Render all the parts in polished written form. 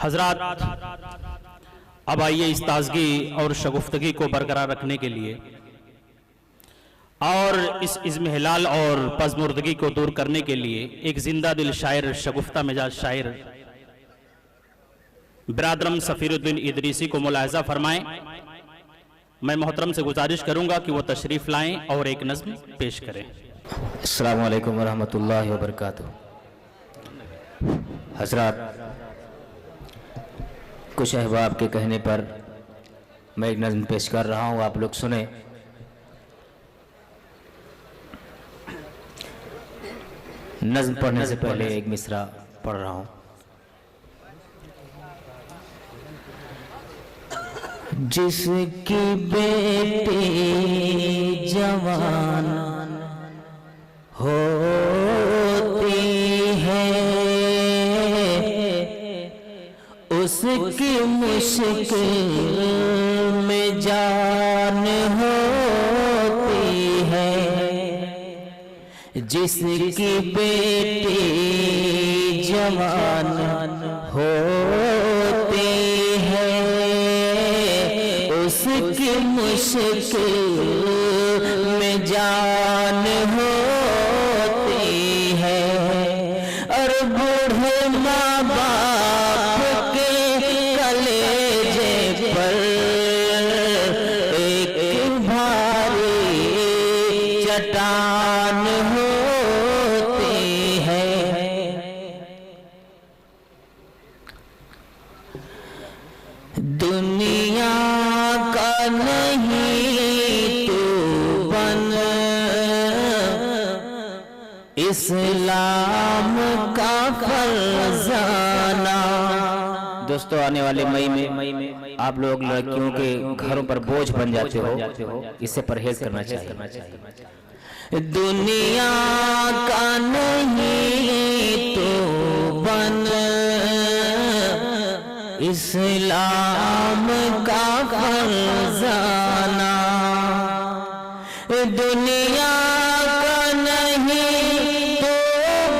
हजरात, अब आइए इस ताजगी और शगुफ्तगी को बरकरार रखने के लिए और इस इज़्म हिलाल और पज़मुर्दगी को दूर करने के लिए एक जिंदा दिल शायर, शगुफ्ता मिजाज शायर बिरादरम सफीरुद्दीन इदरीसी को मुलाहजा फरमाएं। मैं मोहतरम से गुजारिश करूंगा कि वो तशरीफ़ लाएं और एक नज़्म पेश करें। अस्सलामु अलैकुम वरहमतुल्लाहि वबरकातुहू। हज़रात, कुछ अहबाब के कहने पर मैं एक नज़्म पेश कर रहा हूँ, आप लोग सुने। नज़्म पढ़ने से पहले एक मिसरा पढ़ रहा हूँ। जिसकी बेटी जवान होती है उसकी मुश्किल में जान होती है। जिसकी बेटी जवान होती है उसकी मुश्किल में जान होती है। और बूढ़े माँ बाप के कलेजे पर एक भारी चट्टान होती है। दुनिया का नहीं तू बन इस्लाम का फरजाना। दोस्तों, आने वाले मई में आप लोग लड़कियों के घरों पर बोझ बन जाते हो, इससे परहेज करना चाहिए। दुनिया का नहीं तू बन इस्लाम का फरजाना। दुनिया का नहीं तो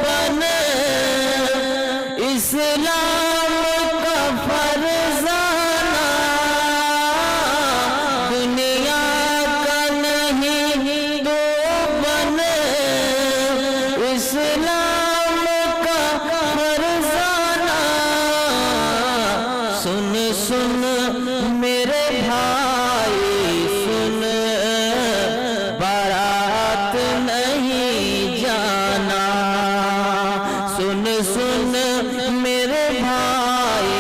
बन इस्लाम का फरजाना। दुनिया का नहीं तो बन इस्लाम का फरजाना। सुन सुन मेरे भाई सुन, बारात नहीं जाना। सुन सुन मेरे भाई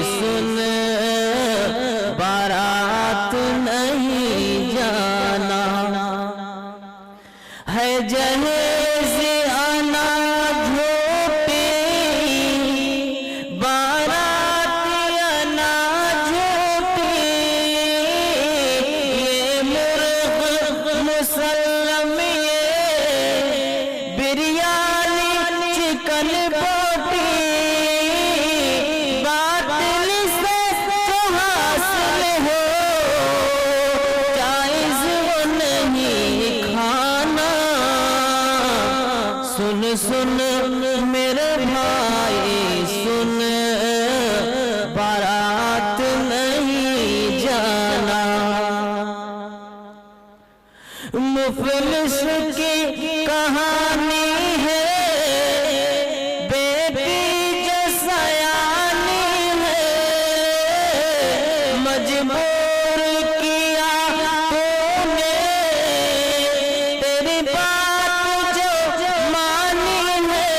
सुन, बारात नहीं जाना। है जहेज आना झोटी बारात आना झोटी। ये मुर्ग मुसल्लम ये बिरयानी चिकन बोटी। बातिल से जो हासिल हो जायज़ वो नहीं खाना। सुन सुन मेरे भाई सुन, बारात नहीं जाना। मुफलिस की कहानी है बेटी जो सयानी है। मजबूर किया तूने तेरी बात जो मानी है।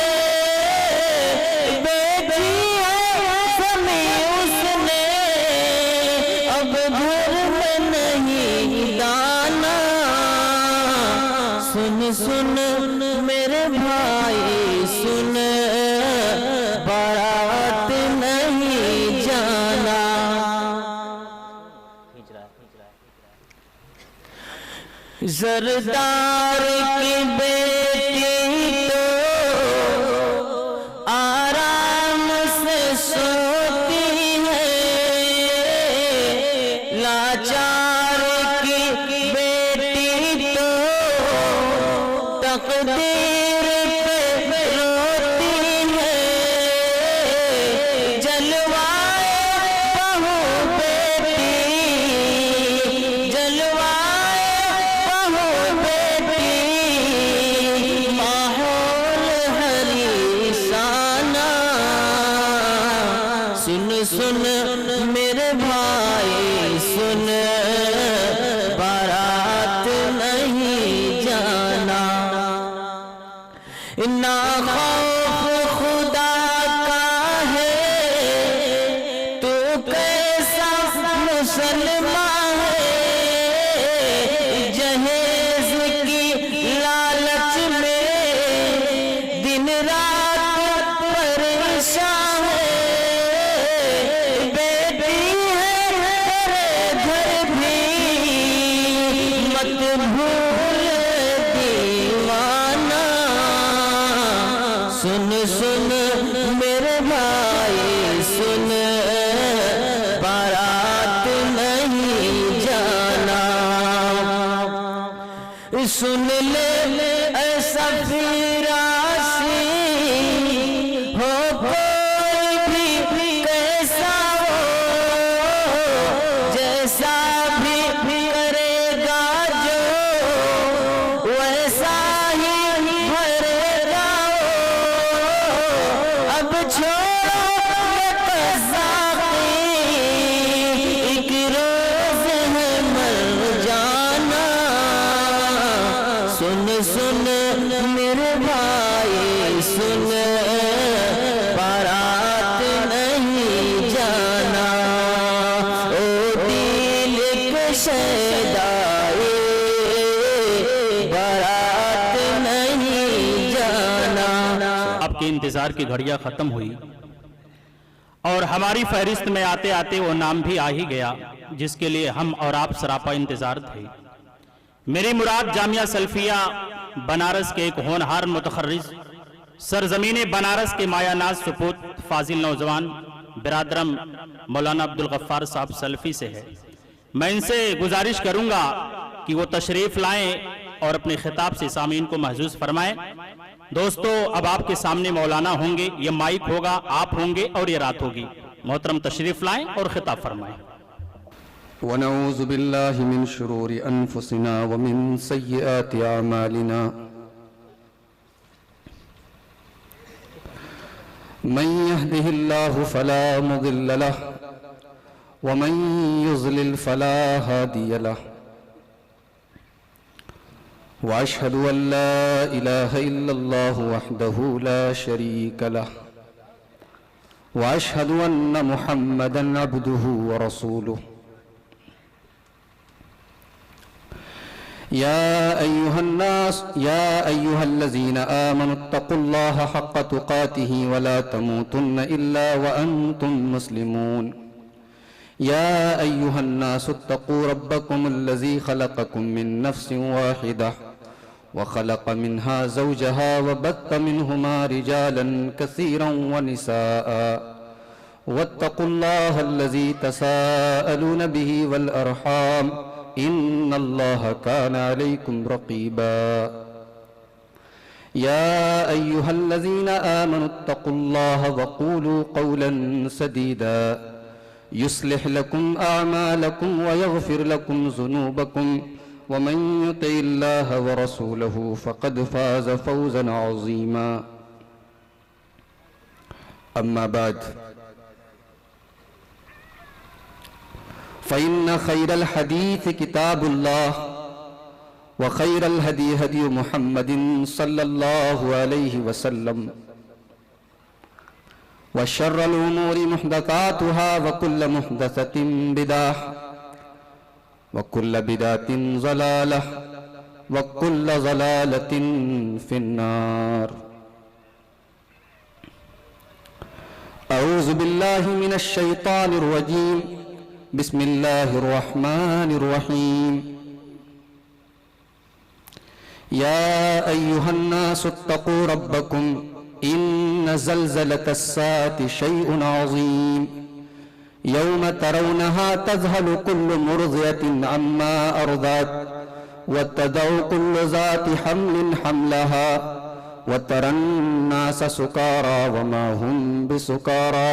बेटी है समी उसने अब घर में नहीं दाना। सुन सुन मेरे भाई सुन, बारात नहीं जाना। जरदार की बेटी तो आराम से सोती है। लाचार की बेटी तो तकदीर पे रोती है। जलवाए सुन मेरे भाई सुन, बारात नहीं जाना। ना खौफ खुदा का है, तू कैसा मुसलमान है। जहेज की लालच में दिन रात परेशान है। बेटी है तेरे घर भी मत भूल दीवाना। सुन सुन मेरे भाई सुन, बारात नहीं जाना। सुन ले ऐसा फिरासी हो, कोई भी कैसा हो, जैसा भी करेगा जो वैसा ही भरेगा। अब छोड़ो ये कज़ाक़ी, एक रोज़ है मर जाना। सुन सुन मेरे भाई सुन, बारात नहीं जाना। ओ दिल के शैदाए, बारात नहीं जाना। आपके इंतजार की घड़ियां खत्म हुई और हमारी फहरिस्त में आते आते वो नाम भी आ ही गया जिसके लिए हम और आप सरापा इंतजार थे। मेरी मुराद जामिया सल्फिया बनारस के एक होनहार मुतखर्रिज, सरजमीने बनारस के मायानाज सुपूत फाजिल नौजवान बिरादरम मौलाना अब्दुल गफ्फार साहब सल्फी से है। मैं इनसे गुजारिश करूंगा कि वो तशरीफ लाएं और अपने खिताब से सामीन को महजूज फरमाएं। दोस्तों, अब आपके सामने मौलाना होंगे, ये माइक होगा, आप होंगे और ये रात होगी। मोहतरम तशरीफ लाएं और खिताब फरमाएं। वनऊज़ु बिल्लाहि मिन शुरूरि अनफुसिना व मिन सय्यिआति अमालिना। मन यहदिहिल्लाहु फला मुदिल्ल लह व मन युज़लिल फला हादिय लह। व अशहदु अन ला इलाहा इल्लल्लाहु वहदहु ला शरीक लह व अशहदु अन्न मुहम्मदन अब्दुहु व रसूलुहु। या अय्युहल्लज़ीना आमनु इत्तक़ुल्लाहा हक़्क़ तुक़ातिही व ला तमूतुन्न इल्ला व अंतुम मुस्लिमून। या अय्युहन्नासु इत्तक़ू रब्बकुमुल्लज़ी ख़लक़कुम मिन नफ़्सिन वाहिदह व ख़लक़ मिन्हा ज़ौजहा व बत्थ मिन्हुमा रिजालन कसीरन व निसाअ वत्तक़ुल्लाहल्लज़ी तसाअलून बिही वल अरहाम इन्नल्लाहा काना अलैकुम रक़ीबा। या अय्युहल्लज़ीना आमनु इत्तक़ुल्लाहा व क़ूलू क़ौलन सदीदा युस्लिह लकुम अअमालकुम व यग़फ़िर लकुम ज़ुनूबकुम व मन युतिइल्लाहा व रसूलहु फ़क़द फ़ाज़ फ़ौज़न अज़ीमा। अम्मा बाद फ़इन्न खैरल हदीस किताबुल्लाह व खैरल हदी हदी मुहम्मदिन सल्लल्लाहु अलैहि वसल्लम व शर्रल उमूरि मुहदसातुहा व कुल्ल मुहदसतिन बिदअह व कुल्ल बिदअतिन ज़लालह व कुल्ल ज़लालतिन फिन्नार। अऊज़ु बिल्लाहि मिनश शैतानिर रजीम। बिस्मिल्लाहिर रहमानिर रहीम। या अय्युहन्नासु इत्तक़ू रब्बकुम इन्न ज़ल्ज़लतस्साअति शैउन अज़ीम। यौम तरौनहा तज़हलु कुल्लु मुर्ज़िअतिन अम्मा अर्ज़अत व तदउ कुल्लु ज़ाति हम्लिन हम्लहा व तरन्नास सुकारा व मा हुम बिसुकारा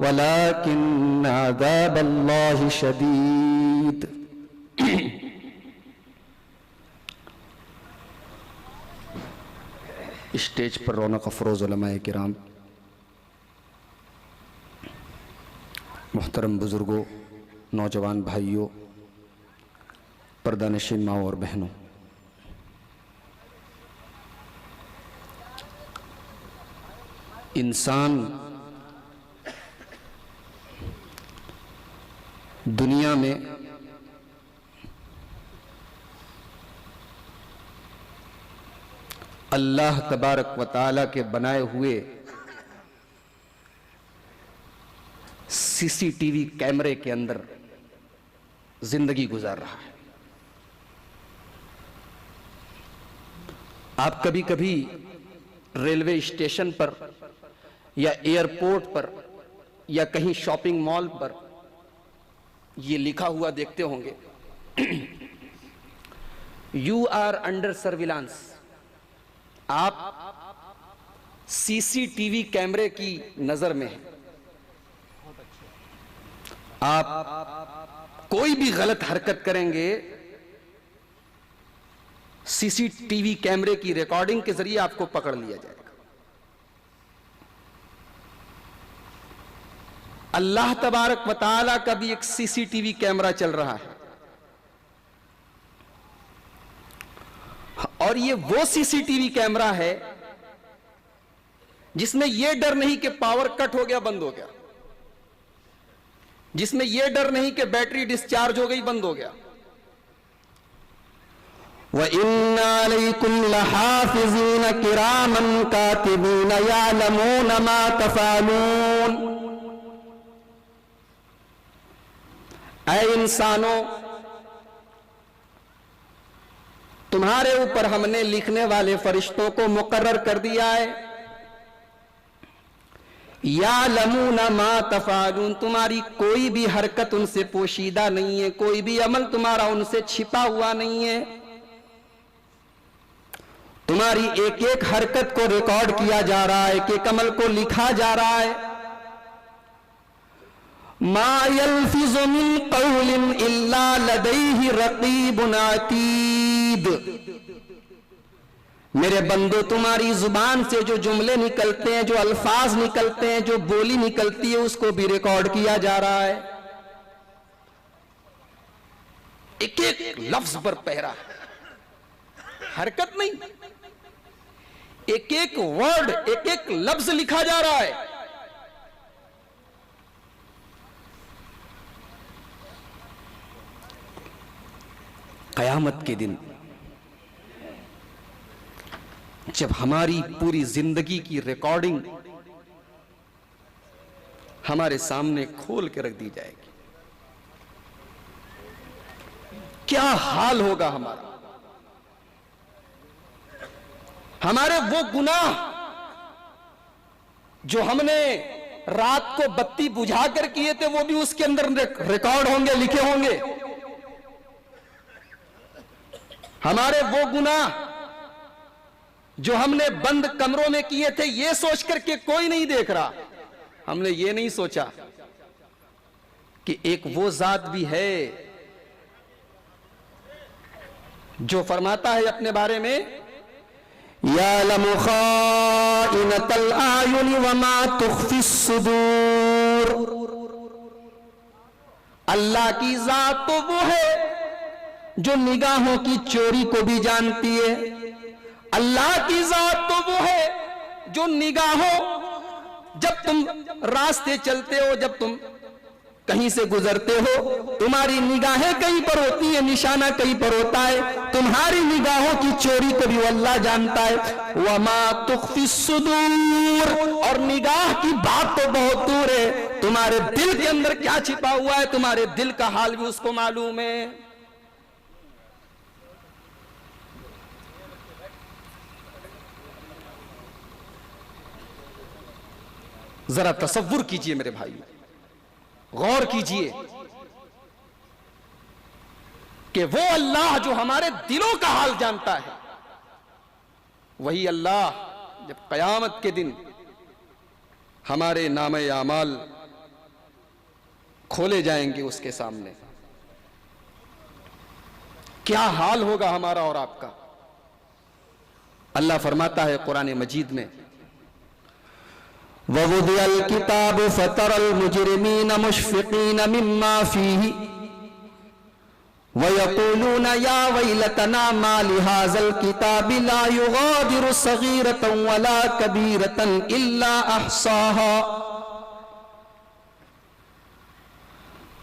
वलाकिन्न अज़ाबल्लाहि शदीद। स्टेज पर रौनक अफरोज़ उलमाए किराम, मोहतरम बुजुर्गों, नौजवान भाइयों, पर्दानशीन माओ और बहनों, इंसान दुनिया में अल्लाह तबारक व तआला के बनाए हुए सीसीटीवी कैमरे के अंदर जिंदगी गुजार रहा है। आप कभी कभी रेलवे स्टेशन पर या एयरपोर्ट पर या कहीं शॉपिंग मॉल पर ये लिखा हुआ देखते होंगे, यू आर अंडर सर्विलांस। आप सीसीटीवी कैमरे की नजर में हैं। आप कोई भी गलत हरकत करेंगे, सीसीटीवी कैमरे की रिकॉर्डिंग के जरिए आपको पकड़ लिया जाएगा। अल्लाह तबारक व तआला का भी एक सीसीटीवी कैमरा चल रहा है, और ये वो सीसीटीवी कैमरा है जिसमें यह डर नहीं कि पावर कट हो गया, बंद हो गया, जिसमें यह डर नहीं कि बैटरी डिस्चार्ज हो गई, बंद हो गया। व इन्ना अलैकुम लहाफिज़ीन किरामन कातिबीन यालमून मा तफ़अलून। ऐ इंसानों, तुम्हारे ऊपर हमने लिखने वाले फरिश्तों को मुकर्रर कर दिया है। यालमून मा तफ़अलून, तुम्हारी कोई भी हरकत उनसे पोशीदा नहीं है, कोई भी अमल तुम्हारा उनसे छिपा हुआ नहीं है। तुम्हारी एक एक हरकत को रिकॉर्ड किया जा रहा है, एक एक अमल को लिखा जा रहा है। मा यल्फिज़ु मिन क़ौलिन इल्ला लदैहि रक़ीबुन अतीद। मेरे बंदो, तुम्हारी जुबान से जो जुमले निकलते हैं, जो अल्फाज निकलते हैं, जो बोली निकलती है, उसको भी रिकॉर्ड किया जा रहा है। एक एक लफ्ज पर पहरा, हरकत नहीं, एक एक वर्ड, एक एक लफ्ज लिखा जा रहा है। कयामत के दिन जब हमारी पूरी जिंदगी की रिकॉर्डिंग हमारे सामने खोल के रख दी जाएगी, क्या हाल होगा हमारा। हमारे वो गुनाह जो हमने रात को बत्ती बुझाकर किए थे, वो भी उसके अंदर रिकॉर्ड होंगे, लिखे होंगे। हमारे वो गुनाह जो हमने बंद कमरों में किए थे, ये सोच करके कोई नहीं देख रहा, हमने ये नहीं सोचा कि एक वो जात भी है जो फरमाता है अपने बारे में, यालमु खाइनतल आयुनि वमा तुख्फिस सुदूर। अल्लाह की जात तो वो है जो निगाहों की चोरी को भी जानती है। अल्लाह की जात तो वो है जो निगाहों, जब तुम रास्ते चलते हो, जब तुम कहीं से गुजरते हो, तुम्हारी निगाहें कहीं पर होती है, निशाना कहीं पर होता है, तुम्हारी निगाहों की चोरी को भी अल्लाह जानता है। वमा तुख्फिस सुदूर, और निगाह की बात तो बहुत दूर है, तुम्हारे दिल के अंदर क्या छिपा हुआ है, तुम्हारे दिल का हाल भी उसको मालूम है। जरा तसव्वुर कीजिए मेरे भाई, गौर कीजिए कि वो अल्लाह जो हमारे दिलों का हाल जानता है, वही अल्लाह जब कयामत के दिन हमारे नामे आमाल खोले जाएंगे उसके सामने, क्या हाल होगा हमारा और आपका। अल्लाह फरमाता है कुरान मजीद में, ववुदिअल किताब फतरल मुजरिमीन मुशफिकीन मिम्मा फीही वयक़ूलून या वैलतना मा लिहाज़ल किताबि ला युग़ादिरु सग़ीरतन वला कबीरतन इल्ला अहसाहा।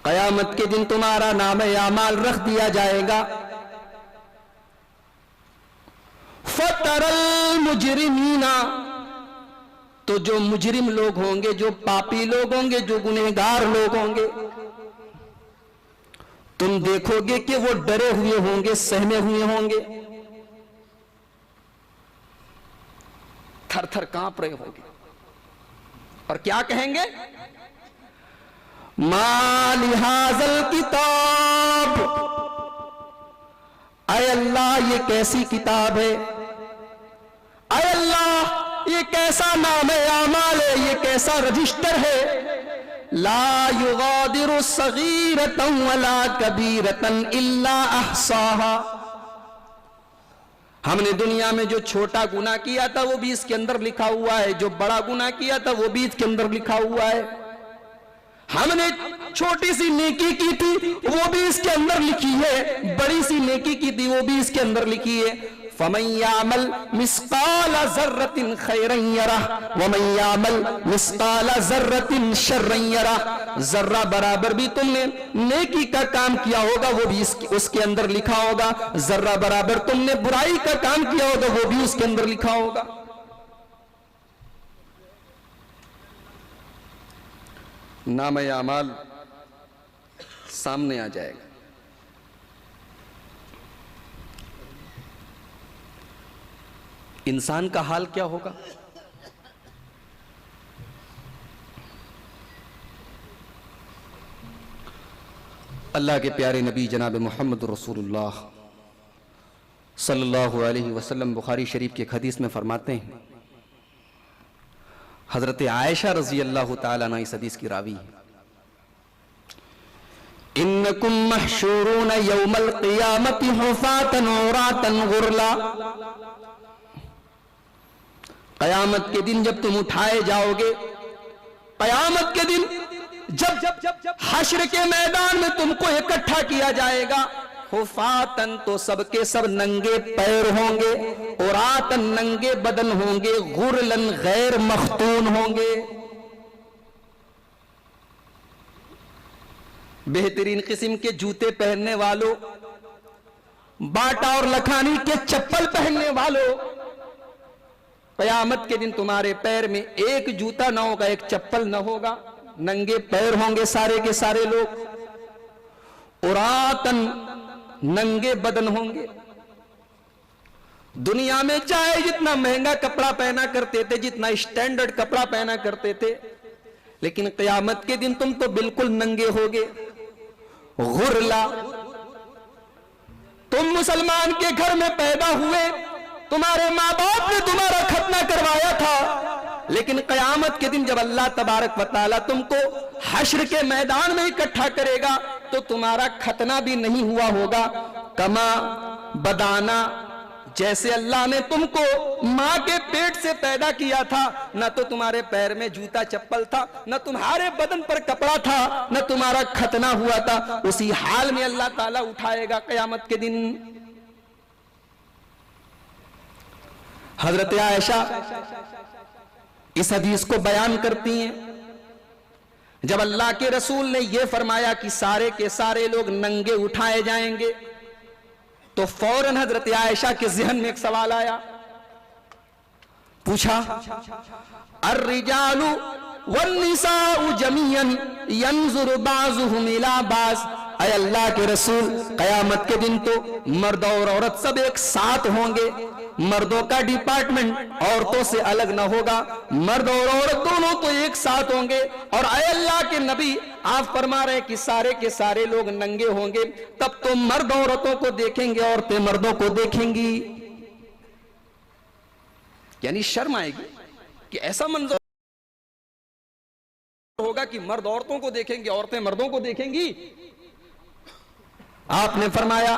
क़यामत के दिन तुम्हारा नाम-ए-आमाल रख दिया जाएगा। फतरल मुजरिमीना, तो जो मुजरिम लोग होंगे, जो पापी लोग होंगे, जो गुनहगार लोग होंगे, तुम देखोगे कि वो डरे हुए होंगे, सहमे हुए होंगे, थर थर कांप रहे होंगे और क्या कहेंगे? मा लिहाज़ल किताब, अय अल्लाह ये कैसी किताब है, अय अल्लाह ये कैसा नाम-ए-आमाल है, ये कैसा रजिस्टर है। ला युगादिरु सगीरतन वला कबीरतन इल्ला अहसाहा। हमने दुनिया में जो छोटा गुनाह किया था वो भी इसके अंदर लिखा हुआ है, जो बड़ा गुनाह किया था वो भी इसके अंदर लिखा हुआ है। हमने छोटी सी नेकी की थी वो भी इसके अंदर लिखी है, बड़ी सी नेकी की थी वो भी इसके अंदर लिखी है। फमन यामल मिस्काल ज़र्रतिन खैरन यरह वमन यामल मिस्काल ज़र्रतिन शर्रन यरह। जर्रा बराबर भी तुमने नेकी का काम किया होगा वो भी उसके अंदर लिखा होगा, जर्रा बराबर तुमने बुराई का काम किया होगा वो भी उसके अंदर लिखा होगा। नाम-ए-आमाल सामने आ जाएगा। इंसान का हाल क्या होगा? अल्लाह के प्यारे नबी जनाब मोहम्मद रसूलुल्लाह सल्लल्लाहु अलैहि वसल्लम बुखारी शरीफ के हदीस में फरमाते हैं, हजरत आयशा रजी अल्लाह ताला अन्हा इस हदीस की रावी है, इन्नकुम महशूरून यौमल क़ियामति हुफ़ातन औरातन गुरला। कयामत के दिन जब तुम उठाए जाओगे, कयामत के दिन जब हश्र के मैदान में तुमको इकट्ठा किया जाएगा, हुफातन तो सबके सब नंगे पैर होंगे, औरातन नंगे बदन होंगे, गुरलन गैर मख्तून होंगे। बेहतरीन किस्म के जूते पहनने वालों, बाटा और लखानी के चप्पल पहनने वालों, कयामत के दिन तुम्हारे पैर में एक जूता ना होगा, एक चप्पल ना होगा, नंगे पैर होंगे सारे के सारे लोग, उरातन नंगे बदन होंगे। दुनिया में चाहे जितना महंगा कपड़ा पहना करते थे, जितना स्टैंडर्ड कपड़ा पहना करते थे, लेकिन कयामत के दिन तुम तो बिल्कुल नंगे होगे। गुरला, तुम मुसलमान के घर में पैदा हुए, तुम्हारे माँ बाप ने तुम्हारा खतना करवाया था, लेकिन कयामत के दिन जब अल्लाह तबारक व तआला तुमको हश्र के मैदान में इकट्ठा करेगा तो तुम्हारा खतना भी नहीं हुआ होगा। कमा बदाना, जैसे अल्लाह ने तुमको माँ के पेट से पैदा किया था, न तो तुम्हारे पैर में जूता चप्पल था, न तुम्हारे बदन पर कपड़ा था, न तुम्हारा खतना हुआ था, उसी हाल में अल्लाह ताला उठाएगा कयामत के दिन। हजरत आयशा इस हदीस को बयान करती हैं, जब अल्लाह के रसूल ने यह फरमाया कि सारे के सारे लोग नंगे उठाए जाएंगे, तो फौरन हजरत आयशा के ज़हन में एक सवाल आया। पूछा, अर्रिजालु वन्निसाउ जमीअन यंजुरु बाज़ुहुम इला बाज़। ऐ अल्लाह के रसूल, कयामत के दिन तो मर्द और औरत सब एक साथ होंगे, मर्दों का डिपार्टमेंट औरतों से अलग ना होगा, मर्द और औरत दोनों तो एक साथ होंगे। और ऐ अल्लाह के नबी, आप फरमा रहे कि सारे के सारे लोग नंगे होंगे, तब तो मर्द औरतों को देखेंगे, औरतें मर्दों को देखेंगी। यानी शर्म आएगी कि ऐसा मंजर होगा कि मर्द औरतों को देखेंगे, औरतें मर्दों को देखेंगी। आपने फरमाया,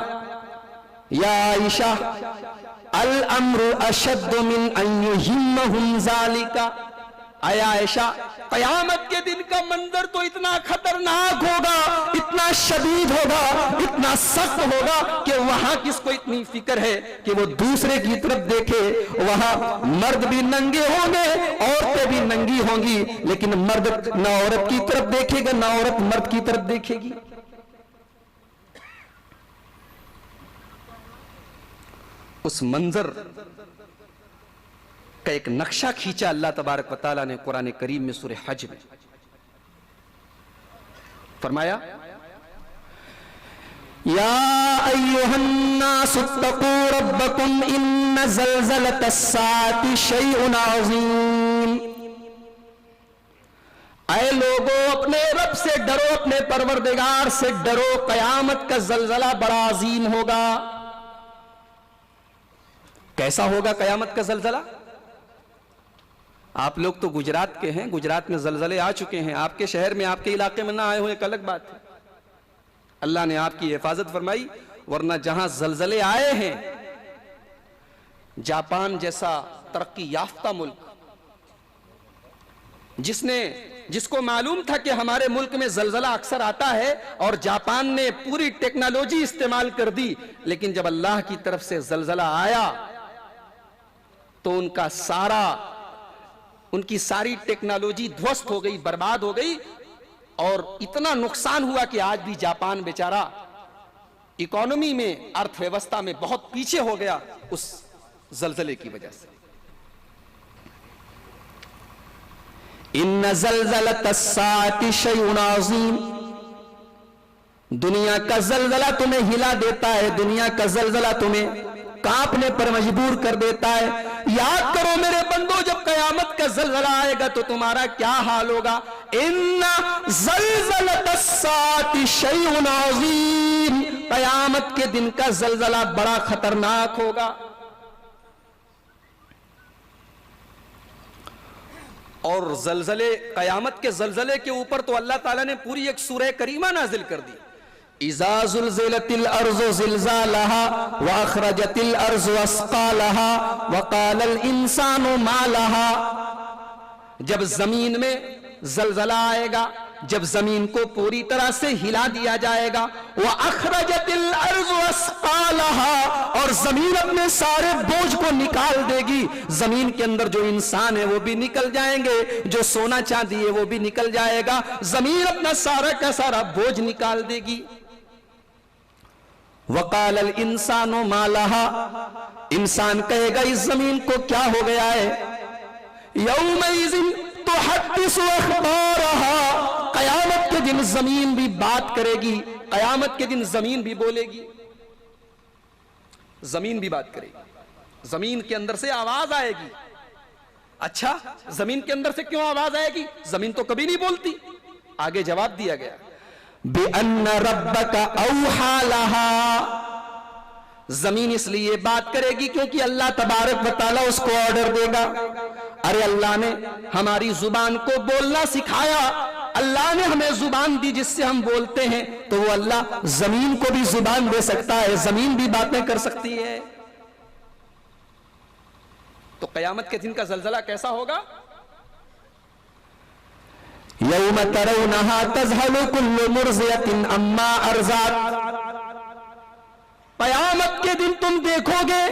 या आयशा अल अम्रु अशद्दु मिन अन युहिम्महुम ज़ालिका। आया आयशा, कयामत के दिन का मंजर तो इतना खतरनाक होगा, इतना शदीद होगा, इतना सख्त होगा कि वहां किसको इतनी फिक्र है कि वो दूसरे की तरफ देखे। वहां मर्द भी नंगे होंगे, औरतें भी नंगी होंगी, लेकिन मर्द ना औरत की तरफ देखेगा, ना औरत मर्द की तरफ देखेगी। उस मंजर का एक नक्शा खींचा अल्लाह तबारक व तआला ने कुरान करीम में सूरह हज में। फरमाया, या अय्युहन्नासुत्तकू रब्बकुम इन्न ज़ल्ज़लतस्साअति शैउन अज़ीम। ऐ लोगों, अपने रब से डरो, अपने परवरदिगार से डरो, कयामत का जलजला बड़ा अजीम होगा। कैसा होगा कयामत का जलजला? आप लोग तो गुजरात के हैं, गुजरात में जलजले आ चुके हैं, आपके शहर में, आपके इलाके में ना आए हो एक अलग बात है। अल्लाह ने आपकी हिफाजत फरमाई, वरना जहां जलजले आए हैं, जापान जैसा तरक्की याफ्ता मुल्क, जिसको मालूम था कि हमारे मुल्क में जलजला अक्सर आता है, और जापान ने पूरी टेक्नोलॉजी इस्तेमाल कर दी, लेकिन जब अल्लाह की तरफ से जलजला आया तो उनकी सारी टेक्नोलॉजी ध्वस्त हो गई, बर्बाद हो गई, और इतना नुकसान हुआ कि आज भी जापान बेचारा इकोनॉमी में, अर्थव्यवस्था में बहुत पीछे हो गया उस जलजले की वजह से। इन्न ज़ल्ज़लतस्साअति शैउन अज़ीम। दुनिया का जलजला तुम्हें हिला देता है, दुनिया का जलजला तुम्हें कांपने पर मजबूर कर देता है। याद करो मेरे बंदो, जब कयामत का जलजला आएगा तो तुम्हारा क्या हाल होगा। इन्ना ज़ल्ज़लतस्साअति शैउन अज़ीम। कयामत के दिन का जलजला बड़ा खतरनाक होगा। और जलजले, कयामत के जलजले के ऊपर तो अल्लाह ताला ने पूरी एक सूरह करीमा नाजिल कर दी। इज़ा ज़ुल्ज़िलतिल अर्ज़ु ज़िल्ज़ालहा व अख़रजतिल अर्ज़ु अस्क़ालहा व क़ालल इंसानु मा लहा। जब जमीन में जलजला आएगा, जब जमीन को पूरी तरह से हिला दिया जाएगा, व अख़रजतिल अर्ज़ु अस्क़ालहा, और जमीन अपने सारे बोझ को निकाल देगी। जमीन के अंदर जो इंसान है वो भी निकल जाएंगे, जो सोना चांदी है वो भी निकल जाएगा। जमीन अपना सारा का सारा बोझ निकाल देगी। वक़ालल इंसानु मा लहा। इंसान कहेगा इस जमीन को क्या हो गया है। यौमइज़िन तुहद्दिसु अख़बारहा। कयामत के दिन जमीन भी बात करेगी, कयामत के दिन जमीन भी बोलेगी, जमीन भी बात करेगी। जमीन के अंदर से आवाज आएगी। अच्छा, जमीन के अंदर से क्यों आवाज आएगी? जमीन तो कभी नहीं बोलती। आगे जवाब दिया गया, बिअन्न रब्बका औहा लहा। जमीन इसलिए बात करेगी क्योंकि अल्लाह तबारक व तआला उसको ऑर्डर देगा। अरे अल्लाह ने हमारी जुबान को बोलना सिखाया, अल्लाह ने हमें जुबान दी जिससे हम बोलते हैं, तो वो अल्लाह जमीन को भी जुबान दे सकता है, जमीन भी बातें कर सकती है। तो कयामत के दिन का जलजला कैसा होगा? यौम तरौनहा तज़हलु कुल्लु मुर्ज़ियतिन अम्मा अर्ज़ात। कयामत के दिन तुम देखोगे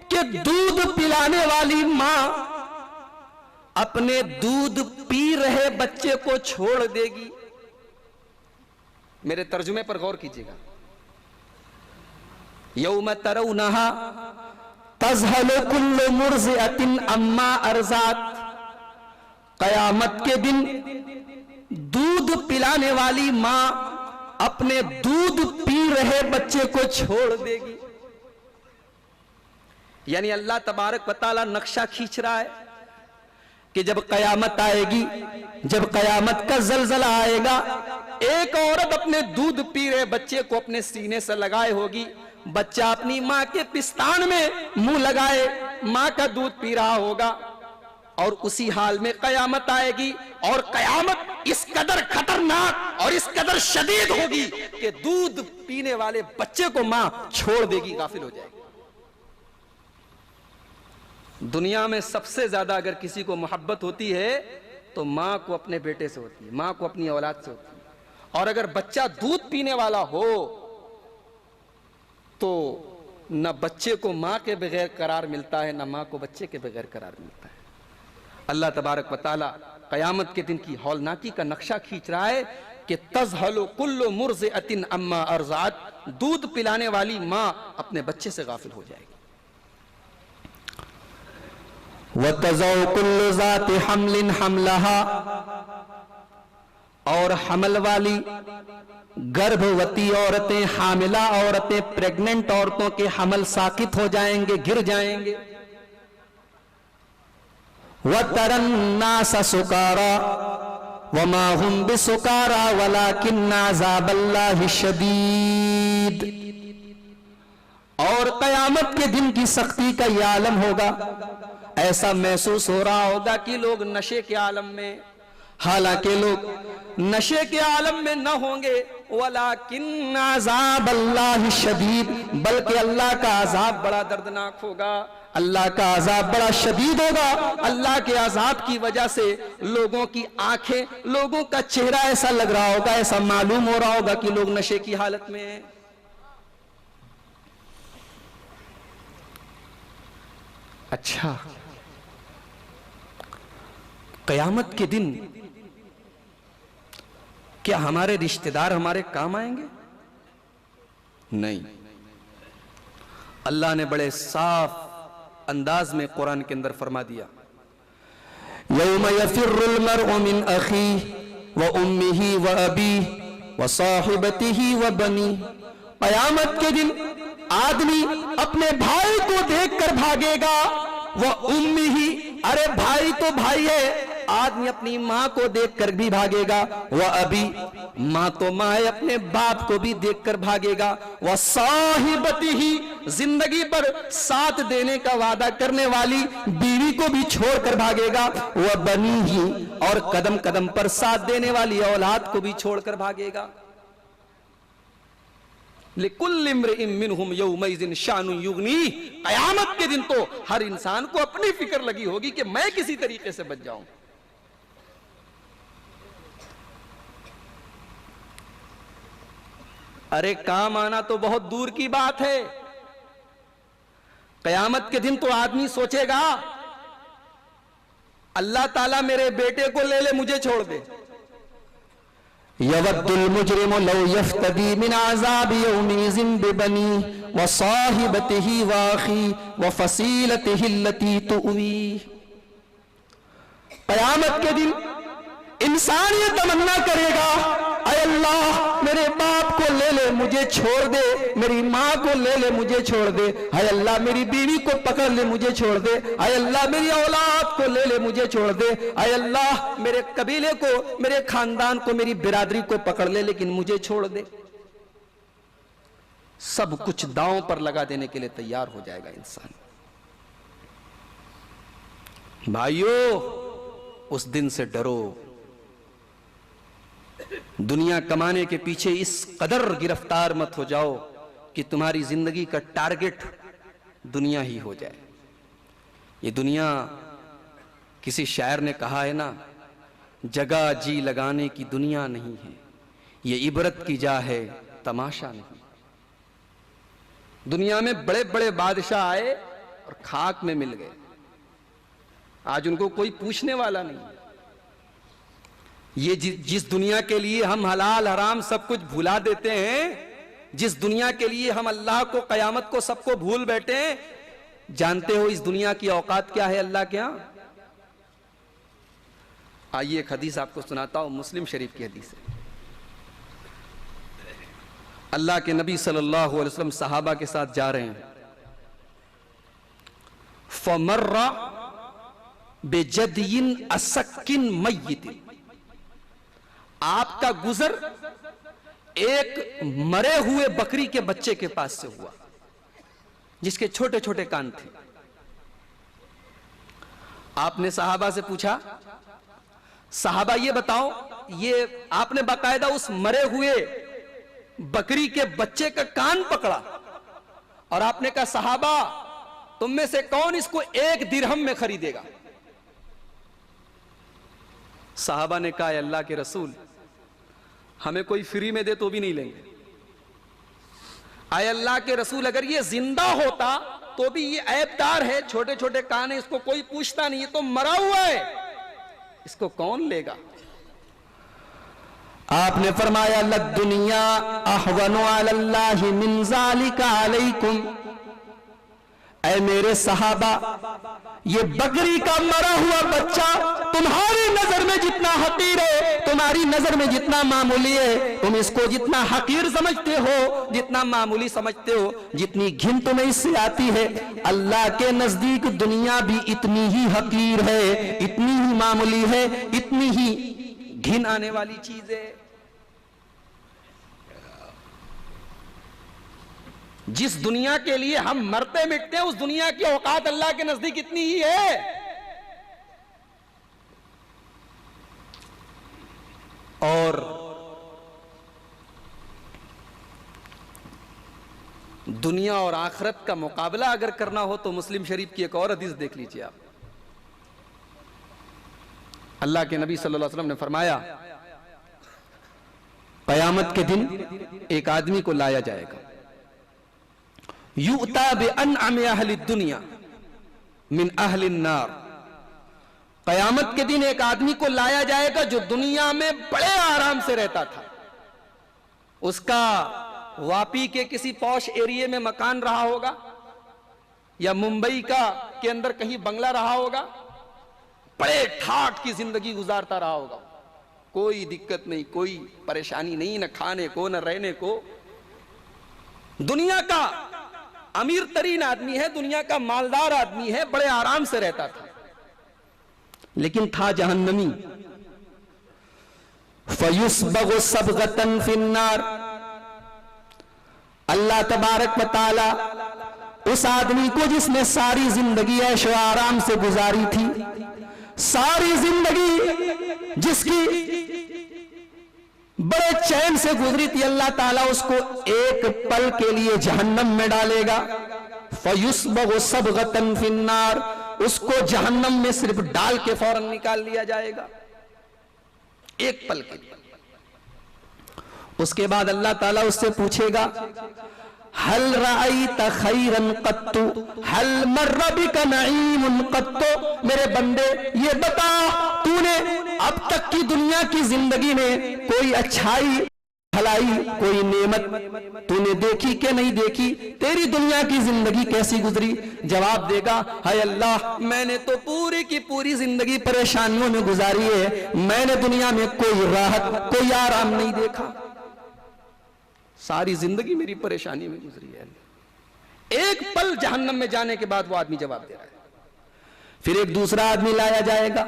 कि दूध पिलाने वाली मां अपने दूध पी रहे बच्चे को छोड़ देगी। मेरे तर्जुमे पर गौर कीजिएगा। यौम तरौनहा तज़हलु कुल्लु मुर्ज़ियतिन अम्मा अर्ज़ात। कयामत के दिन दूध पिलाने वाली मां अपने दूध पी रहे बच्चे को छोड़ देगी। यानी अल्लाह तबारक व तआला नक्शा खींच रहा है कि जब कयामत आएगी, जब कयामत का जलजला आएगा, एक औरत अपने दूध पी रहे बच्चे को अपने सीने से लगाए होगी। बच्चा अपनी मां के पिस्तान में मुंह लगाए मां का दूध पी रहा होगा, और उसी हाल में कयामत आएगी। और कयामत इस कदर खतरनाक और इस कदर शदीद होगी कि दूध पीने वाले बच्चे को मां छोड़ देगी, गाफिल हो जाएगी। दुनिया में सबसे ज्यादा अगर किसी को मोहब्बत होती है तो माँ को अपने बेटे से होती है, माँ को अपनी औलाद से होती है। और अगर बच्चा दूध पीने वाला हो तो न बच्चे को माँ के बगैर करार मिलता है, न माँ को बच्चे के बगैर करार मिलता है। अल्लाह तबारक व तआला क़यामत के दिन की हौलनाकी का नक्शा खींच रहा है कि तज़हलु कुल्लु मुर्ज़िअतिन अम्मा अर्ज़अत, दूध पिलाने वाली माँ अपने बच्चे से गाफिल हो जाएगी। वतज़उ कुल्लु ज़ाति हम्लिन हम्लहा, और हमल वाली गर्भवती औरतें, हामिला औरतें, प्रेग्नेंट औरतों के हमल साकित हो जाएंगे, गिर जाएंगे। वतरन नास सुकारा वमा हुम बिसुकारा वलाकिन्ना अज़ाबल्लाहि शदीद। और कयामत के दिन की सख्ती का यह आलम होगा, ऐसा महसूस हो रहा होगा कि लोग नशे के आलम में, हालांकि लोग नशे के आलम में न होंगे, वलाकिन्ना अज़ाबल्लाहि शदीद, बल्कि अल्लाह का अजाब बड़ा दर्दनाक होगा, अल्लाह का अजाब बड़ा शदीद होगा। अल्लाह के अजाब की वजह से लोगों की आंखें, लोगों का चेहरा ऐसा लग रहा होगा, ऐसा मालूम हो रहा होगा कि लोग नशे की हालत में हैं। अच्छा, कयामत के दिन क्या हमारे रिश्तेदार हमारे काम आएंगे? नहीं। अल्लाह ने बड़े साफ अंदाज में कुरान के अंदर फरमा दिया, यौम यफिर्रुल मर्उ मिन अखीहि व उम्मिही व अबीहि व साहिबतिही व बनी। कयामत के दिन आदमी अपने भाई को देखकर भागेगा, व उम्मिही, अरे भाई तो भाई है, आदमी अपनी माँ को देखकर भी भागेगा, वह अभी, माँ तो माँ है, अपने बाप को भी देखकर भागेगा, वह साहिबती ही, जिंदगी पर साथ देने का वादा करने वाली बीवी को भी छोड़कर भागेगा, वह बनी ही, और कदम कदम पर साथ देने वाली औलाद को भी छोड़कर भागेगा। लिकुल्लि इम्रिइन मिनहुम यौमइज़िन शानुन युगनी। कयामत के दिन तो हर इंसान को अपनी फिक्र लगी होगी कि मैं किसी तरीके से बच जाऊं। अरे काम आना तो बहुत दूर की बात है, कयामत के दिन तो आदमी सोचेगा अल्लाह ताला मेरे बेटे को ले ले, मुझे छोड़ दे। यवद्दुल मुजरिमु लौ यफ्तदी मिन अज़ाबि यौमिज़िन बिबनी व साहिबतिही व अखी व फसीलतिही अल्लती तुवी। कयामत के दिन इंसान ये तमन्ना करेगा, अय अल्लाह मेरे बाप को ले ले, मुझे छोड़ दे, मेरी माँ को ले ले, मुझे छोड़ दे, अय अल्लाह मेरी बीवी को पकड़ ले, मुझे छोड़ दे, अय अल्लाह मेरी औलाद को ले ले, मुझे छोड़ दे, अय अल्लाह मेरे कबीले को, मेरे खानदान को, मेरी बिरादरी को पकड़ ले, लेकिन मुझे छोड़ दे। सब कुछ दांव पर लगा देने के लिए तैयार हो जाएगा इंसान। भाइयों, उस दिन से डरो। दुनिया कमाने के पीछे इस कदर गिरफ्तार मत हो जाओ कि तुम्हारी जिंदगी का टारगेट दुनिया ही हो जाए। ये दुनिया, किसी शायर ने कहा है ना, जगह जी लगाने की दुनिया नहीं है, ये इबरत की जा है, तमाशा नहीं। दुनिया में बड़े बड़े बादशाह आए और खाक में मिल गए, आज उनको कोई पूछने वाला नहीं। ये जिस दुनिया के लिए हम हलाल हराम सब कुछ भुला देते हैं, जिस दुनिया के लिए हम अल्लाह को, कयामत को, सबको भूल बैठे हैं, जानते हो इस दुनिया की औकात क्या है अल्लाह के यहां? आइए एक हदीस आपको सुनाता हूं, मुस्लिम शरीफ की हदीस है। अल्लाह के नबी सल्लल्लाहु अलैहि वसल्लम सहाबा के साथ जा रहे हैं, फमर्रा बेजदिन असक्किन मय्यितिन, आपका गुजर एक मरे हुए बकरी के बच्चे के पास से हुआ, जिसके छोटे छोटे कान थे। आपने सहाबा से पूछा, सहाबा ये बताओ, ये आपने बाकायदा उस मरे हुए बकरी के बच्चे का कान पकड़ा और आपने कहा, सहाबा तुम में से कौन इसको 1 दिरहम में खरीदेगा? साहबा ने कहा, अल्लाह के रसूल, हमें कोई फ्री में दे तो भी नहीं लेंगे। आए अल्लाह के रसूल, अगर ये जिंदा होता तो भी ये ऐबदार है, छोटे छोटे कान है, इसको कोई पूछता नहीं, ये तो मरा हुआ है, इसको कौन लेगा? आपने फरमाया, लद दुनिया अहवनु अलल्लाहि मिन ज़ालिका अलैकुम। ऐ मेरे सहाबा, ये बकरी का मरा हुआ बच्चा तुम्हारी नजर में जितना हकीर है, तुम्हारी नजर में जितना मामूली है, तुम इसको जितना हकीर समझते हो, जितना मामूली समझते हो, जितनी घिन तुम्हें इससे आती है, अल्लाह के नजदीक दुनिया भी इतनी ही हकीर है, इतनी ही मामूली है, इतनी ही घिन आने वाली चीज है। जिस दुनिया के लिए हम मरते मिटते हैं, उस दुनिया की औकात अल्लाह के नजदीक इतनी ही है। और दुनिया और आखिरत का मुकाबला अगर करना हो तो मुस्लिम शरीफ की एक और हदीस देख लीजिए आप। अल्लाह के नबी सल्लल्लाहु अलैहि वसल्लम ने फरमाया, क़यामत के दिन एक आदमी को लाया जाएगा, युता बिअनअम अहलि दुनिया मिन अहलि नार। क़यामत के दिन एक आदमी को लाया जाएगा जो दुनिया में बड़े आराम से रहता था, उसका वापी के किसी पॉश एरिया में मकान रहा होगा या मुंबई के अंदर कहीं बंगला रहा होगा, बड़े ठाठ की जिंदगी गुजारता रहा होगा, कोई दिक्कत नहीं, कोई परेशानी नहीं, न खाने को न रहने को। दुनिया का अमीर तरीन आदमी है, दुनिया का मालदार आदमी है, बड़े आराम से रहता था, लेकिन था जहन्नमी। फयुस्बगु सबगतन फिन्नार। अल्लाह तबारक व तआला उस आदमी को जिसने सारी जिंदगी ऐशो आराम से गुजारी थी, सारी जिंदगी जिसकी बड़े चैन से गुजरी थी, अल्लाह ताला उसको एक पल के लिए जहन्नम में डालेगा। फयुस्बगु सबगतन फिन्नार। उसको जहन्नम में सिर्फ डाल के फौरन निकाल लिया जाएगा, एक पल के लिए। उसके बाद अल्लाह ताला उससे पूछेगा, हल राईत खैरन कत्तु हल मर्रा बिका नईमुन कत्तु। मेरे बंदे ये बता, तूने अब तक की दुनिया की जिंदगी में कोई अच्छाई, भलाई, कोई नेमत तूने देखी कि नहीं देखी? तेरी दुनिया की जिंदगी कैसी गुजरी? जवाब देगा, हाय अल्लाह, मैंने तो पूरी की पूरी जिंदगी परेशानियों में गुजारी है, मैंने दुनिया में कोई राहत, कोई आराम नहीं देखा, सारी जिंदगी मेरी परेशानी में गुजरी है। एक पल जहन्नम में जाने के बाद वो आदमी जवाब दे रहा है। फिर एक दूसरा आदमी लाया जाएगा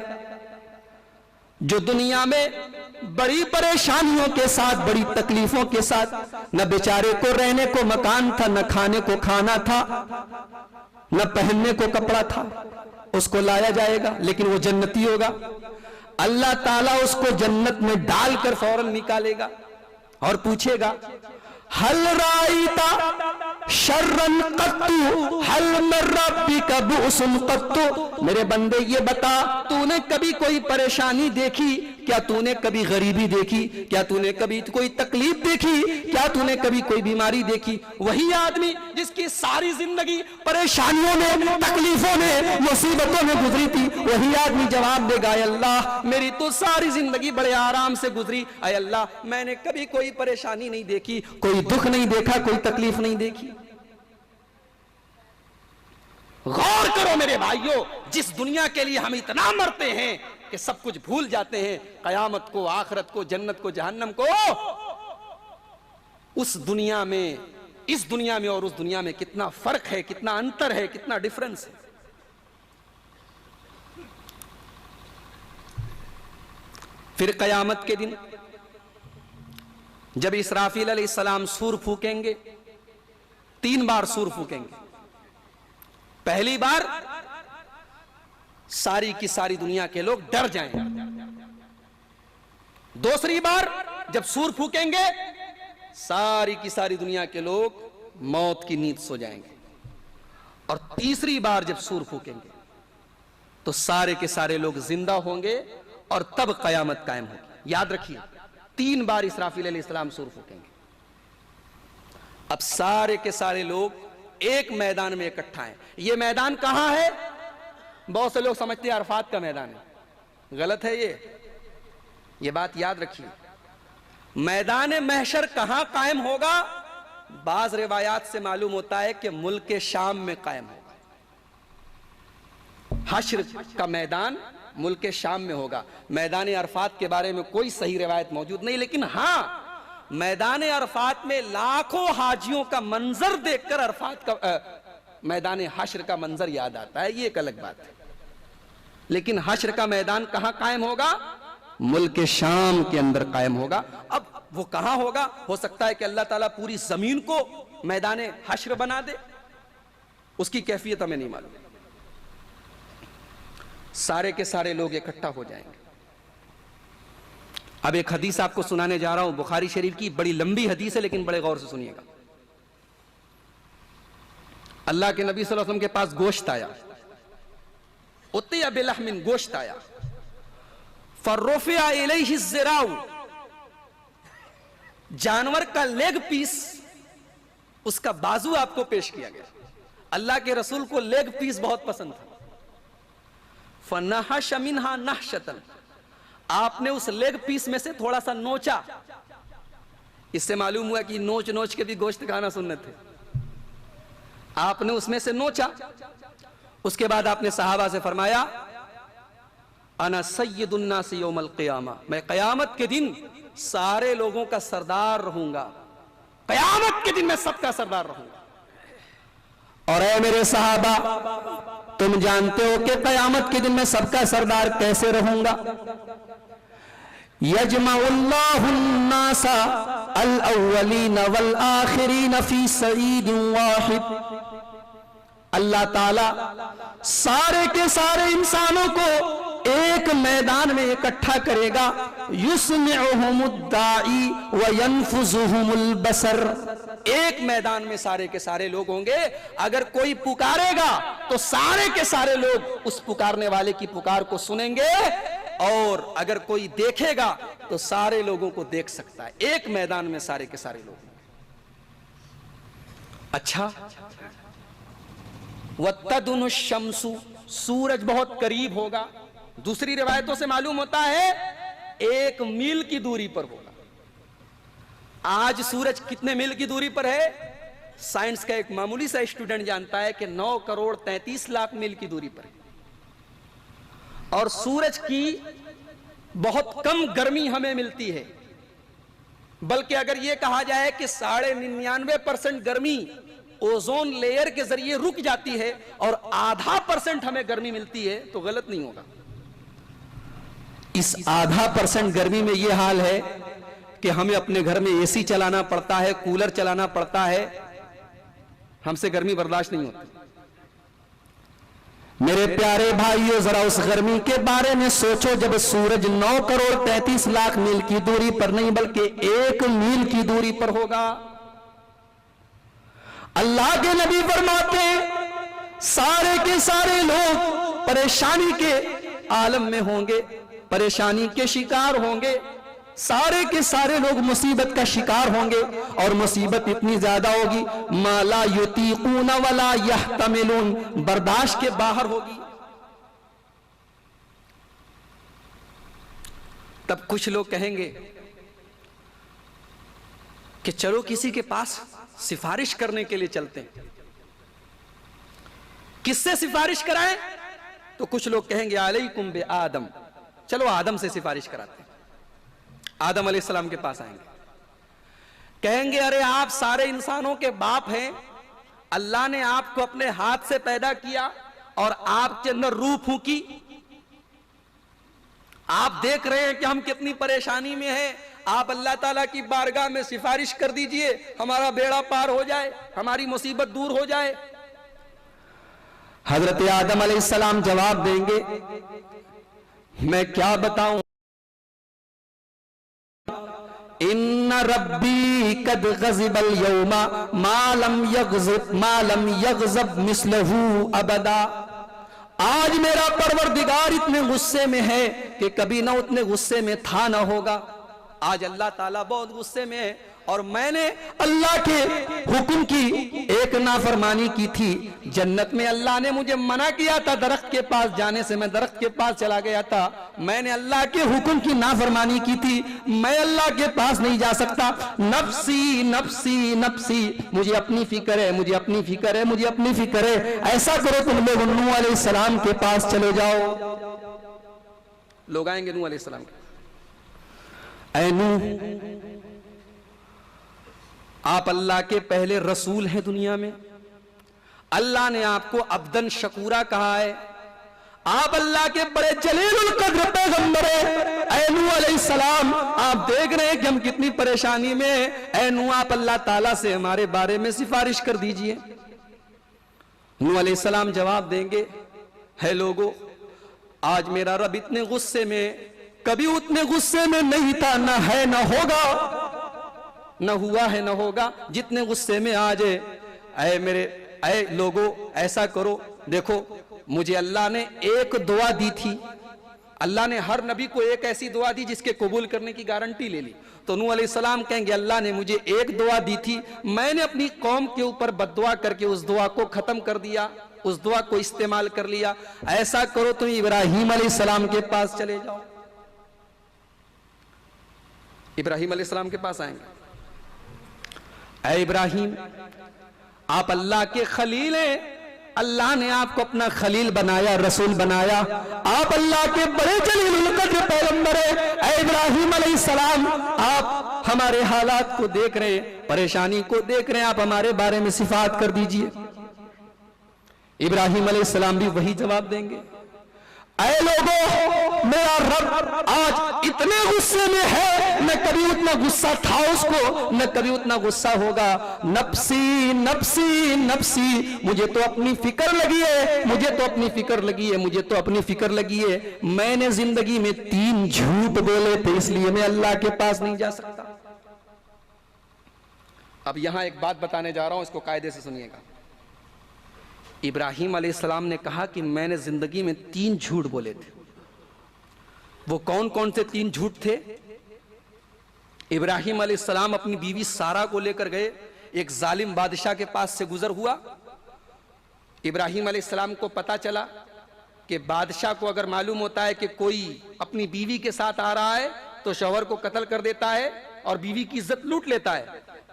जो दुनिया में बड़ी परेशानियों के साथ, बड़ी तकलीफों के साथ, न बेचारे को रहने को मकान था, न खाने को खाना था, न पहनने को कपड़ा था, उसको लाया जाएगा, लेकिन वो जन्नती होगा। अल्लाह ताला उसको जन्नत में डालकर फौरन निकालेगा और पूछेगा, हल राईता शर्रन कत्तु हल मर्रा बिका बुअसन कत्तु। मेरे बंदे ये बता, तूने कभी कोई परेशानी देखी? क्या तूने कभी गरीबी देखी? क्या तूने कभी कोई तकलीफ देखी? क्या तूने कभी कोई बीमारी देखी? वही आदमी जिसकी सारी जिंदगी परेशानियों में, तकलीफों में, मुसीबतों में गुजरी थी, वही आदमी जवाब देगा, अल्लाह, मेरी तो सारी जिंदगी बड़े आराम से गुजरी, अय अल्लाह, मैंने कभी कोई परेशानी नहीं देखी, कोई दुख नहीं देखा, कोई तकलीफ नहीं देखी। गौर करो मेरे भाइयों, जिस दुनिया के लिए हम इतना मरते हैं कि सब कुछ भूल जाते हैं, कयामत को, आखिरत को, जन्नत को, जहन्नम को, उस दुनिया में, इस दुनिया में और उस दुनिया में कितना फर्क है, कितना अंतर है, कितना डिफरेंस है। फिर कयामत के दिन जब इसराफील अलैहिस्सलाम सूर फूकेंगे, 3 बार सूर फूकेंगे। पहली बार सारी की सारी दुनिया के लोग डर जाएंगे। दूसरी बार जब सूर फूकेंगे, सारी की सारी दुनिया के लोग मौत की नींद सो जाएंगे। और तीसरी बार जब सूर फूकेंगे तो सारे के सारे लोग जिंदा होंगे और तब कयामत कायम होगी। याद रखिए, 3 बार इसराफील अलैहिस्सलाम सूर फूकेंगे। अब सारे के सारे लोग एक मैदान में इकट्ठा हैं। यह मैदान कहां है? बहुत से लोग समझते हैं अरफात का मैदान है। गलत है ये बात याद रखिए। मैदान महशर कहां कायम होगा? बाज रिवायात से मालूम होता है कि मुल्क शाम में कायम होगा। हश्र का मैदान मुल्क शाम में होगा। मैदान अरफात के बारे में कोई सही रिवायत मौजूद नहीं, लेकिन हां, मैदान अरफात में लाखों हाजियों का मंजर देखकर अरफात का मैदान हश्र का मंजर याद आता है। ये एक अलग बात है। लेकिन हश्र का मैदान कहां कायम होगा? मुल्क शाम के अंदर कायम होगा। अब वो कहां होगा? हो सकता है कि अल्लाह ताला पूरी जमीन को मैदान हश्र बना दे, उसकी कैफियत हमें नहीं मालूम। सारे के सारे लोग इकट्ठा हो जाएंगे। अब एक हदीस आपको सुनाने जा रहा हूं, बुखारी शरीफ की, बड़ी लंबी हदीस है, लेकिन बड़े गौर से सुनिएगा। अल्लाह के नबी सल्लल्लाहु अलैहि वसल्लम के पास गोश्त आया, उतिया बिलहमिन, गोश्त आया। फर्रुफिया इलैहि ज़िराउ, जानवर का लेग पीस, उसका बाजू आपको पेश किया गया। अल्लाह के रसूल को लेग पीस बहुत पसंद था। फनहश मिनहा नहशतन, आपने उस लेग पीस में से थोड़ा सा नोचा। इससे मालूम हुआ कि नोच नोच के भी गोश्त खाना सुन्नत है। आपने उसमें से नोचा। उसके बाद आपने सहाबा से फरमाया, अना सय्यदुन नास यौमल क़ियामा, मैं क़यामत के दिन सारे लोगों का सरदार रहूंगा। क़यामत के दिन मैं सबका सरदार रहूंगा। और ऐ मेरे सहाबा, तुम जानते हो कि क़यामत के दिन मैं सबका सरदार कैसे रहूंगा? यजमाउल्लाहुन नासा अल अव्वलीन वल आखिरीन फी सईदिन वाहिद, अल्लाह ताला सारे के सारे इंसानों को एक मैदान में इकट्ठा करेगा। युस्मिउहुमुद्दाई व यनफुजुहुमुल बसर, एक मैदान में सारे के सारे लोग होंगे। अगर कोई पुकारेगा तो सारे के सारे लोग उस पुकारने वाले की पुकार को सुनेंगे, और अगर कोई देखेगा तो सारे लोगों को देख सकता है। एक मैदान में सारे के सारे लोग। अच्छा, वत्तदुनु शम्सु, सूरज बहुत करीब होगा। दूसरी रिवायतों से मालूम होता है 1 मील की दूरी पर होगा। आज सूरज कितने मील की दूरी पर है? साइंस का एक मामूली सा स्टूडेंट जानता है कि 9 करोड़ 33 लाख मील की दूरी पर है। और सूरज की बहुत कम गर्मी हमें मिलती है। बल्कि अगर यह कहा जाए कि 99.5% गर्मी ओजोन लेयर के जरिए रुक जाती है और 0.5% हमें गर्मी मिलती है, तो गलत नहीं होगा। इस 0.5% गर्मी में यह हाल है कि हमें अपने घर में एसी चलाना पड़ता है, कूलर चलाना पड़ता है, हमसे गर्मी बर्दाश्त नहीं होती। मेरे प्यारे भाइयों, जरा उस गर्मी के बारे में सोचो जब सूरज 9 करोड़ 33 लाख मील की दूरी पर नहीं बल्कि 1 मील की दूरी पर होगा। अल्लाह के नबी फरमाते, सारे के सारे लोग परेशानी के आलम में होंगे, परेशानी के शिकार होंगे। सारे के सारे लोग मुसीबत का शिकार होंगे, और मुसीबत इतनी ज्यादा होगी, माला युतीकून वला यहतमिलून, बर्दाश्त के बाहर होगी। तब कुछ लोग कहेंगे कि चलो किसी के पास सिफारिश करने के लिए चलते हैं। किससे सिफारिश कराएं? तो कुछ लोग कहेंगे अलैकुम बि आदम, चलो आदम से सिफारिश कराते हैं। आदम अलैहिस्सलाम के पास आएंगे, कहेंगे अरे आप सारे इंसानों के बाप हैं, अल्लाह ने आपको अपने हाथ से पैदा किया और आपके अंदर रूह फूंकी। आप देख रहे हैं कि हम कितनी परेशानी में हैं, आप अल्लाह ताला की बारगाह में सिफारिश कर दीजिए, हमारा बेड़ा पार हो जाए, हमारी मुसीबत दूर हो जाए। हजरत आदम अलैहिस्सलाम जवाब देंगे, मैं क्या बताऊं इन्ना रब्बी कद गज़िबल यौमा मालम यग़ज़ब मिस्लहू अबदा। आज मेरा परवरदिगार इतने गुस्से में है कि कभी ना उतने गुस्से में था ना होगा। आज अल्लाह ताला बहुत गुस्से में है और मैंने अल्लाह के हुक्म की एक नाफरमानी की थी। जन्नत में अल्लाह ने मुझे मना किया था दरख्त के पास जाने से, मैं दरख्त के पास चला गया था। मैंने अल्लाह के हुक्म की नाफरमानी की थी, मैं अल्लाह के पास नहीं जा सकता। नफ्सी नफ्सी नफ्सी, मुझे अपनी फिक्र है, मुझे अपनी फिक्र है, मुझे अपनी फिक्र है। ऐसा करो तुम लोग नूह अलैहिस्सलाम के पास चले जाओ। लोग आएंगे नूह अलैहिस्सलाम के, ऐ नूह आप अल्लाह के पहले रसूल हैं दुनिया में, अल्लाह ने आपको अब्दन शकूरा कहा है, आप अल्लाह के बड़े जलीलुल कद्र पैगंबर हैं। ऐ नूह अलैहिस्सलाम, आप देख रहे हैं कि हम कितनी परेशानी में हैं। ऐ नूह, आप अल्लाह ताला से हमारे बारे में सिफारिश कर दीजिए। नूह अलैहिस्सलाम जवाब देंगे, है लोगो, आज मेरा रब इतने गुस्से में, कभी उतने गुस्से में नहीं था, ना है ना होगा, न हुआ है न होगा जितने गुस्से में आज है। ऐ लोगो, ऐसा करो, देखो मुझे अल्लाह ने एक दुआ दी थी। अल्लाह ने हर नबी को एक ऐसी दुआ दी जिसके कबूल करने की गारंटी ले ली। तो नूह अलैहिस्सलाम कहेंगे अल्लाह ने मुझे एक दुआ दी थी, मैंने अपनी कौम के ऊपर बद्दुआ करके उस दुआ को खत्म कर दिया, उस दुआ को इस्तेमाल कर लिया। ऐसा करो तुम इब्राहिम अलैहिस्सलाम के पास चले जाओ। इब्राहिम अलैहिस्सलाम के पास आएंगे, ऐ इब्राहिम, आप अल्लाह के खलील हैं, अल्लाह ने आपको अपना खलील बनाया, रसूल बनाया, आप अल्लाह के बड़े जलीलुल कद्र पैगंबर हैं। ऐ इब्राहिम अलैहिस्सलाम, आप हमारे हालात को देख रहे हैं, परेशानी को देख रहे हैं, आप हमारे बारे में सिफात कर दीजिए। इब्राहिम अलैहिस्सलाम भी वही जवाब देंगे, ऐ लोगों, मेरा रब आज इतने गुस्से में है, न कभी उतना गुस्सा था उसको, न कभी उतना गुस्सा होगा। नफ्सी नफ्सी नफ्सी, मुझे तो अपनी फिक्र लगी है, मुझे तो अपनी फिक्र लगी है, मुझे तो अपनी फिक्र लगी है। मैंने जिंदगी में 3 झूठ बोले थे, इसलिए मैं अल्लाह के पास नहीं जा सकता। अब यहां एक बात बताने जा रहा हूं, इसको कायदे से सुनिएगा। इब्राहिम अलैहिस्सलाम ने कहा कि मैंने जिंदगी में 3 झूठ बोले थे। वो कौन कौन से 3 झूठ थे? इब्राहिम अलैहिस्सलाम अपनी बीवी सारा को लेकर गए, एक जालिम बादशाह के पास से गुजर हुआ। इब्राहिम अलैहिस्सलाम को पता चला कि बादशाह को अगर मालूम होता है कि कोई अपनी बीवी के साथ आ रहा है तो शौहर को कत्ल कर देता है और बीवी की इज्जत लूट लेता है।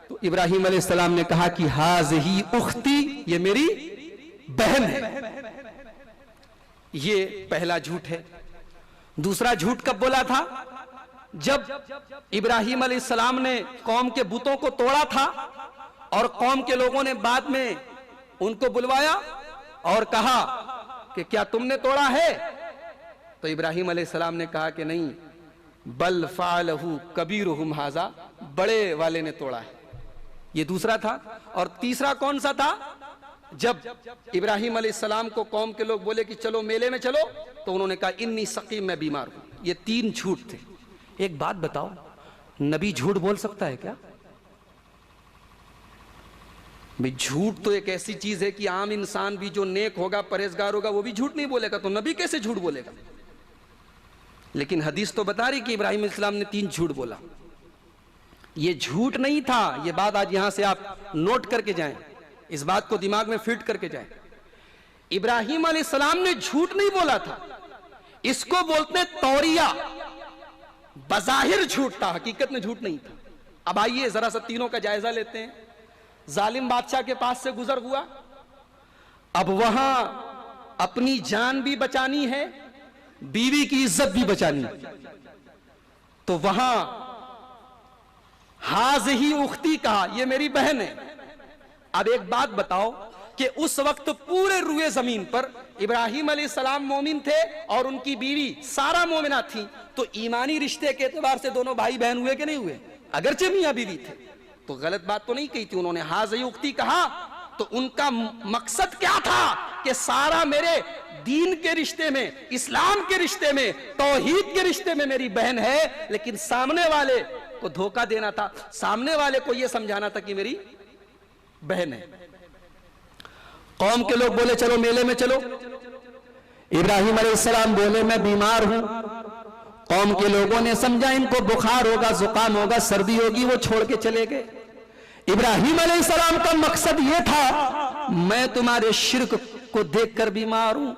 तो इब्राहिम अलैहिस्सलाम ने कहा कि हाज़िही उख्ती, ये मेरी बहन है। ये पहला झूठ है। दूसरा झूठ कब बोला था? जब इब्राहिम अलैहिस्सलाम ने कौम के बुतों को तोड़ा था और कौम के लोगों ने बाद में उनको बुलवाया और कहा कि क्या तुमने तोड़ा है? तो इब्राहिम अलैहिस्सलाम ने कहा कि नहीं, बल फ़अलहु कबीरुहुम हाज़ा, बड़े वाले ने तोड़ा है। ये दूसरा था। और तीसरा कौन सा था? जब इब्राहिम अलैहिस्सलाम को कौम के लोग बोले कि चलो मेले में चलो, तो उन्होंने कहा इन्नी सकीम, मैं बीमार हूं। ये 3 झूठ थे। एक बात बताओ, नबी झूठ बोल सकता है क्या? भाई झूठ तो एक ऐसी चीज है कि आम इंसान भी जो नेक होगा, परहेजगार होगा, वो भी झूठ नहीं बोलेगा, तो नबी कैसे झूठ बोलेगा? लेकिन हदीस तो बता रही कि इब्राहिम अलैहिस्सलाम ने 3 झूठ बोला। ये झूठ नहीं था। ये बात आज यहां से आप नोट करके जाएं, इस बात को दिमाग में फिट करके जाएं। इब्राहिम अलैहिस्सलाम ने झूठ नहीं बोला था, इसको बोलते तौरिया। बज़ाहिर झूठ था, हकीकत में झूठ नहीं था। अब आइए जरा सा तीनों का जायजा लेते हैं। जालिम बादशाह के पास से गुजर हुआ, अब वहां अपनी जान भी बचानी है, बीवी की इज्जत भी बचानी है। तो वहां हाज़िही उख्ती कहा, ये मेरी बहन है। अब एक बात बताओ कि उस वक्त पूरे रुए जमीन पर इब्राहिम अलैहिस्सलाम मोमिन थे और उनकी बीवी सारा मोमिना थी, तो ईमानी रिश्ते के एतबार से दोनों भाई बहन हुए कि नहीं हुए? अगरचे मियां बीवी थे, तो गलत बात तो नहीं कही थी उन्होंने। हाज़िही उख्ती कहा तो उनका मकसद क्या था कि सारा मेरे दीन के रिश्ते में, इस्लाम के रिश्ते में, तौहीद के रिश्ते में मेरी बहन है, लेकिन सामने वाले को धोखा देना था, सामने वाले को यह समझाना था कि मेरी बहन है। कौम के लोग बोले चलो मेले में चलो, इब्राहिम अलैहिस्सलाम बोले मैं बीमार हूं। कौम के लोगों ने समझा इनको बुखार होगा, जुकाम होगा, सर्दी होगी, वो छोड़ के चले गए। इब्राहिम अलैहिस्सलाम का मकसद यह था मैं तुम्हारे शिर्क को देखकर बीमार हूं,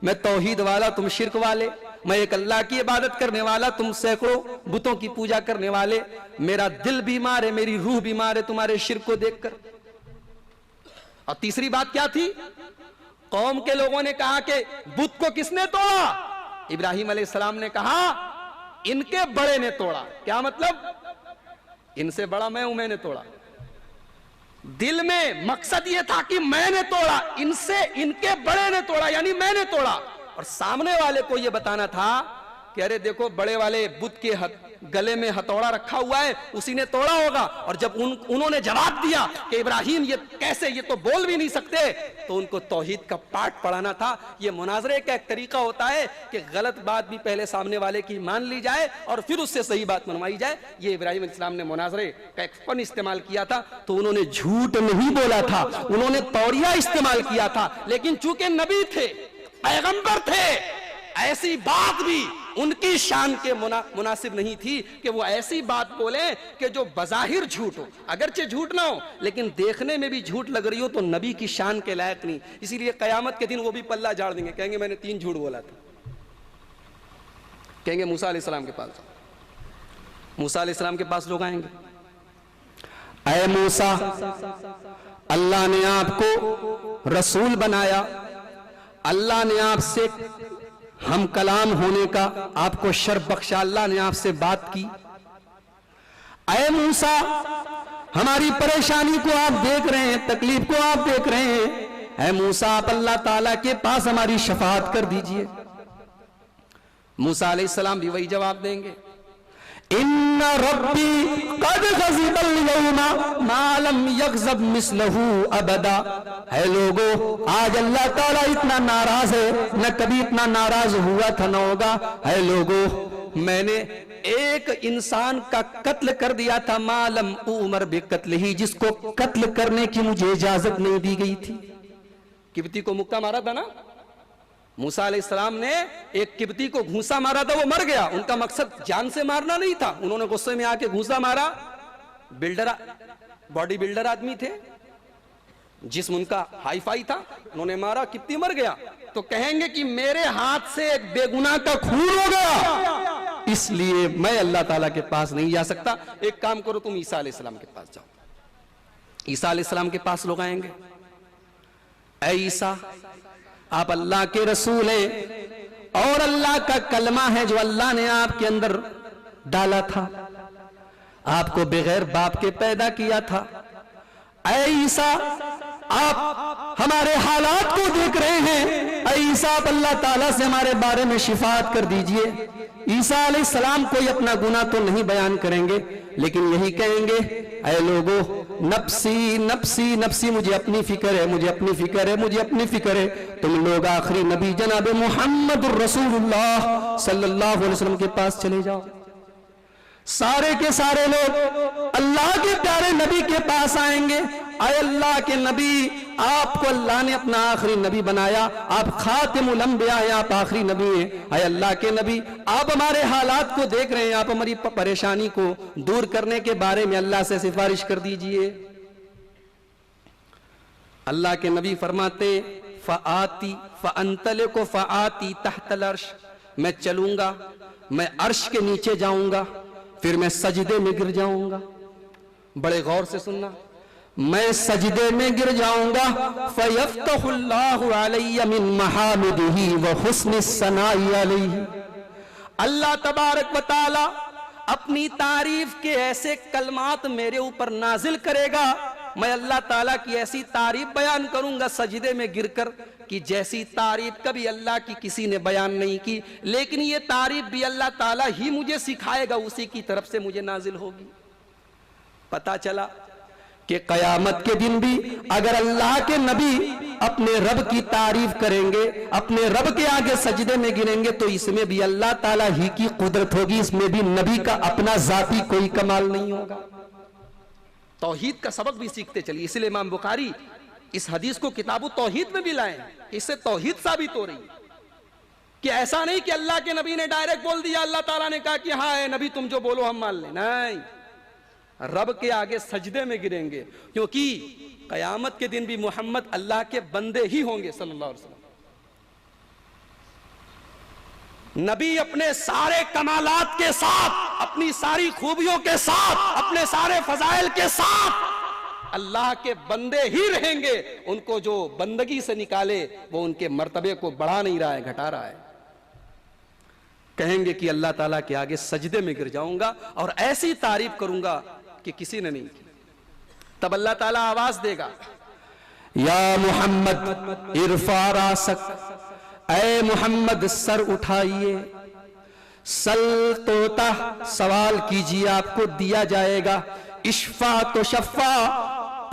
मैं तौहीद वाला तुम शिर्क वाले, मैं एक अल्लाह की इबादत करने वाला तुम सैकड़ों बुतों की पूजा करने वाले, मेरा दिल बीमार है, मेरी रूह बीमार है तुम्हारे शिर्क को देखकर। और तीसरी बात क्या थी? कौम के लोगों ने कहा कि बुत को किसने तोड़ा? इब्राहिम अलैहिस्सलाम ने कहा इनके बड़े ने तोड़ा। क्या मतलब? इनसे बड़ा मैं हूं, मैंने तोड़ा। दिल में मकसद यह था कि मैंने तोड़ा, इनसे इनके बड़े ने तोड़ा, यानी मैंने तोड़ा। और सामने वाले को यह बताना था कि अरे देखो बड़े वाले बुत के गले में हथौड़ा रखा हुआ है, उसी ने तोड़ा होगा। और जब उन्होंने जवाब दिया कि इब्राहिम ये कैसे, ये तो बोल भी नहीं सकते, तो उनको तौहीद का पाठ पढ़ाना था। ये मुनाजरे का एक तरीका होता है कि गलत बात भी पहले सामने वाले की मान ली जाए और फिर उससे सही बात मनवाई जाए। ये इब्राहिम अलैहिस्सलाम ने मुनाजरे का एक फन इस्तेमाल किया था। तो उन्होंने झूठ नहीं बोला था, उन्होंने तौरिया इस्तेमाल किया था। लेकिन चूंकि नबी थे, पैगंबर थे, ऐसी बात भी उनकी शान के मुनासिब नहीं थी कि वो ऐसी बात बोले कि जो बज़ाहिर झूठ हो, अगरचे झूठ ना हो लेकिन देखने में भी झूठ लग रही हो, तो नबी की शान के लायक नहीं। इसीलिए कयामत के दिन वो भी पल्ला झाड़ देंगे, कहेंगे मैंने 3 झूठ बोला था। कहेंगे मूसा अलैहिस्सलाम के पास, मूसा अलैहिस्सलाम के पास लोग आएंगे, ऐ मूसा अल्लाह ने आपको रसूल बनाया, अल्लाह ने आपसे हम कलाम होने का आपको शर्फ बख्शा, अल्लाह ने आपसे बात की। ऐ मूसा हमारी परेशानी को आप देख रहे हैं, तकलीफ को आप देख रहे हैं, ऐ मूसा आप अल्लाह ताला के पास हमारी शफाअत कर दीजिए। मूसा अलैहिस्सलाम भी वही जवाब देंगे, इन्ना रब्बी कद गज़िबल यौमा मा लम यग़ज़ब मिस्लहु अबदा। है लोगों, आज अल्लाह ताला इतना नाराज है, न कभी इतना नाराज हुआ था न होगा। है लोगों, मैंने एक इंसान का कत्ल कर दिया था, मालम उमर बिकत्ल ही, जिसको कत्ल करने की मुझे इजाजत नहीं दी गई थी। किब्ती को मुक्का मारा था ना, मूसा अलैहिस्सलाम ने एक किब्ती को घूंसा मारा था, वो मर गया। उनका मकसद जान से मारना नहीं था, उन्होंने गुस्से में आके घूंसा मारा। बिल्डर, बॉडी बिल्डर आदमी थे, जिस्म उनका हाई फाई था, उन्होंने मारा, किब्ती मर गया। तो कहेंगे कि मेरे हाथ से एक बेगुनाह का खून हो गया, इसलिए मैं अल्लाह ताला के पास नहीं जा सकता। एक काम करो, तुम ईसा अलैहिस्सलाम के पास जाओ। ईसा अलैहिस्सलाम के पास लोग आएंगे, ऐ ईसा आप अल्लाह के रसूल हैं और अल्लाह का कलमा है जो अल्लाह ने आपके अंदर डाला था, आपको बगैर बाप के पैदा किया था। ऐ ईसा आप हमारे हालात को देख रहे हैं, ऐ ईसा आप अल्लाह ताला से हमारे बारे में शिफाअत कर दीजिए। ईसा अलैहिस्सलाम कोई अपना गुनाह तो नहीं बयान करेंगे, लेकिन यही कहेंगे, ऐ लोगों नफ्सी नफ्सी नफ्सी, मुझे अपनी फिक्र है, मुझे अपनी फिक्र है, मुझे अपनी फिक्र है। तुम लोग आखिरी नबी जनाब मोहम्मद रसूलुल्लाह सल्लल्लाहु अलैहि वसल्लम के पास चले जाओ। सारे के सारे लोग अल्लाह के प्यारे नबी के पास आएंगे, आए अल्लाह के नबी, आपको अल्लाह ने अपना आखिरी नबी बनाया, आप खातिमुल अंबिया हैं, आप आखिरी नबी हैं। आए अल्लाह के नबी, आप हमारे हालात को देख रहे हैं, आप हमारी परेशानी को दूर करने के बारे में अल्लाह से सिफारिश कर दीजिए। अल्लाह के नबी फरमाते, फ़आती फ़अंतले को फ़आती तहतल अर्श, मैं चलूंगा, मैं अर्श के नीचे जाऊंगा, फिर मैं सजदे में गिर जाऊंगा। बड़े गौर से सुनना, मैं सजदे में गिर जाऊंगा, फयफ्तहुल्लाहु अलैया मिन महामिदिही व हुस्नि सनाई अलैहि। अल्लाह तबारक व तआला अपनी तारीफ के ऐसे कलमात मेरे ऊपर नाजिल करेगा, मैं अल्लाह ताला की ऐसी तारीफ बयान करूंगा सजदे में गिरकर कि जैसी तारीफ कभी अल्लाह की किसी ने बयान नहीं की। लेकिन ये तारीफ भी अल्लाह ताला ही मुझे सिखाएगा, उसी की तरफ से मुझे नाजिल होगी। पता चला कि कयामत के दिन भी अगर अल्लाह के नबी अपने रब की तारीफ करेंगे, अपने रब के आगे सजदे में गिरेंगे, तो इसमें भी अल्लाह ताला ही की कुदरत होगी, इसमें भी नबी का अपना जाती कोई कमाल नहीं होगा। तौहीद का सबक भी सीखते चलिए। इसलिए इमाम बुखारी इस हदीस को किताबु तौहीद में भी लाए, इससे तौहीद साबित हो रही कि ऐसा नहीं कि अल्लाह के नबी ने डायरेक्ट बोल दिया, अल्लाह ताला ने कहा कि हाँ है नबी तुम जो बोलो हम मान लें, नहीं, रब के आगे सजदे में गिरेंगे, क्योंकि कयामत के दिन भी मोहम्मद अल्लाह के बंदे ही होंगे सल्लल्लाहु अलैहि वसल्लम। नबी अपने सारे कमालात के साथ, अपनी सारी खूबियों के साथ, अपने सारे फजाइल के साथ अल्लाह के बंदे ही रहेंगे। उनको जो बंदगी से निकाले वो उनके मर्तबे को बढ़ा नहीं रहा है, घटा रहा है। कहेंगे कि अल्लाह ताला के आगे सजदे में गिर जाऊंगा और ऐसी तारीफ करूंगा कि किसी ने नहीं की। तब अल्लाह ताला आवाज देगा, या मोहम्मद इरफा रासक, ऐ मोहम्मद सर उठाइए, सल तोता, सवाल कीजिए आपको दिया जाएगा, इश्फा तो शफा,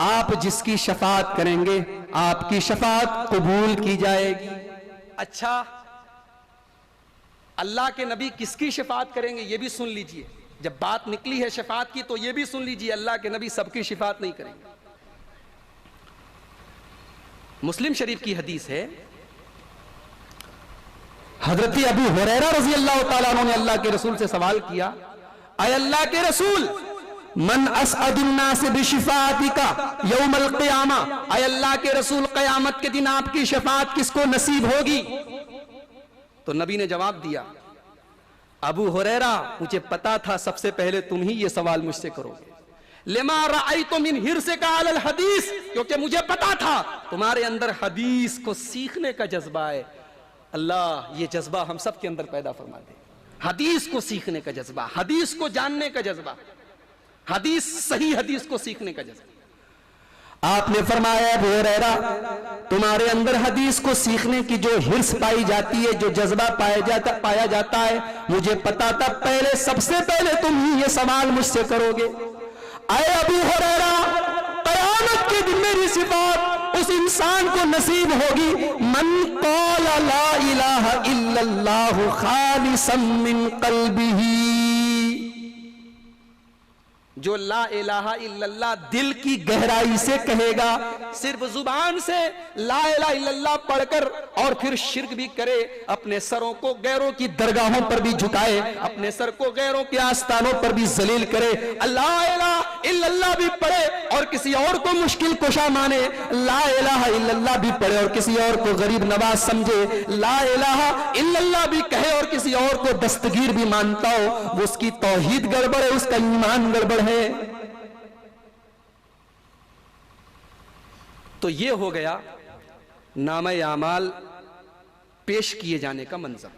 आप जिसकी शफात करेंगे आपकी शफात कबूल की जाएगी। अच्छा, अल्लाह के नबी किसकी शफात करेंगे ये भी सुन लीजिए। जब बात निकली है शफात की तो ये भी सुन लीजिए, अल्लाह के नबी सबकी शफात नहीं करेंगे। मुस्लिम शरीफ की हदीस है, हजरत अबू हुरैरा रजी अल्लाह तआला अन्हु ने अल्लाह के रसूल से सवाल किया, ऐ अल्लाह के रसूल, मन असअदुन्नास बिशिफातिका यौमल क़ियामा, ऐ अल्लाह के रसूल क़यामत के दिन आपकी शफात किसको नसीब होगी? तो नबी ने जवाब दिया, अबू हुरैरा मुझे पता था सबसे पहले तुम ही ये सवाल मुझसे करोगे, लिमा रअयतु मिन हिर्सिका अलल हदीस, क्योंकि मुझे पता था तुम्हारे अंदर हदीस को सीखने का जज्बा है। अल्लाह ये जज्बा हम सब के अंदर पैदा फरमा दे, हदीस को सीखने का जज्बा, हदीस को जानने का जज्बा, हदीस, सही हदीस को सीखने का जज्बा। आपने फरमाया अबू हुरैरा, तुम्हारे अंदर हदीस को सीखने की जो हिर्स पाई जाती है, जो जज्बा पाया जाता है, मुझे पता था पहले, सबसे पहले तुम ही ये सवाल मुझसे करोगे। आए अबू हुरैरा, क़यामत के दिन मेरी सिफात उस इंसान को नसीब होगी, मन क़ाला ला इलाहा इल्लल्लाहु खालिसन मिन क़ल्बिही, जो ला इलाहा इल्लल्लाह दिल की गहराई से कहेगा, सिर्फ जुबान से ला इलाहा इल्लल्लाह पढ़कर और फिर शिर्क भी करे, अपने सरों को गैरों की दरगाहों पर भी झुकाए, अपने सर को गैरों के आस्थानों पर भी जलील करे, ला इलाहा इल्लल्लाह भी पढ़े और किसी और को मुश्किल कुशा माने, ला इलाहा इल्लल्लाह भी पढ़े और किसी और को गरीब नवाज समझे, ला इलाहा इल्लल्लाह भी कहे और किसी और को दस्तगीर भी मानता हो, वो उसकी तौहीद गड़बड़ है, उसका ईमान गड़बड़ है। तो ये हो गया नामे आमाल पेश किए जाने का मंजर।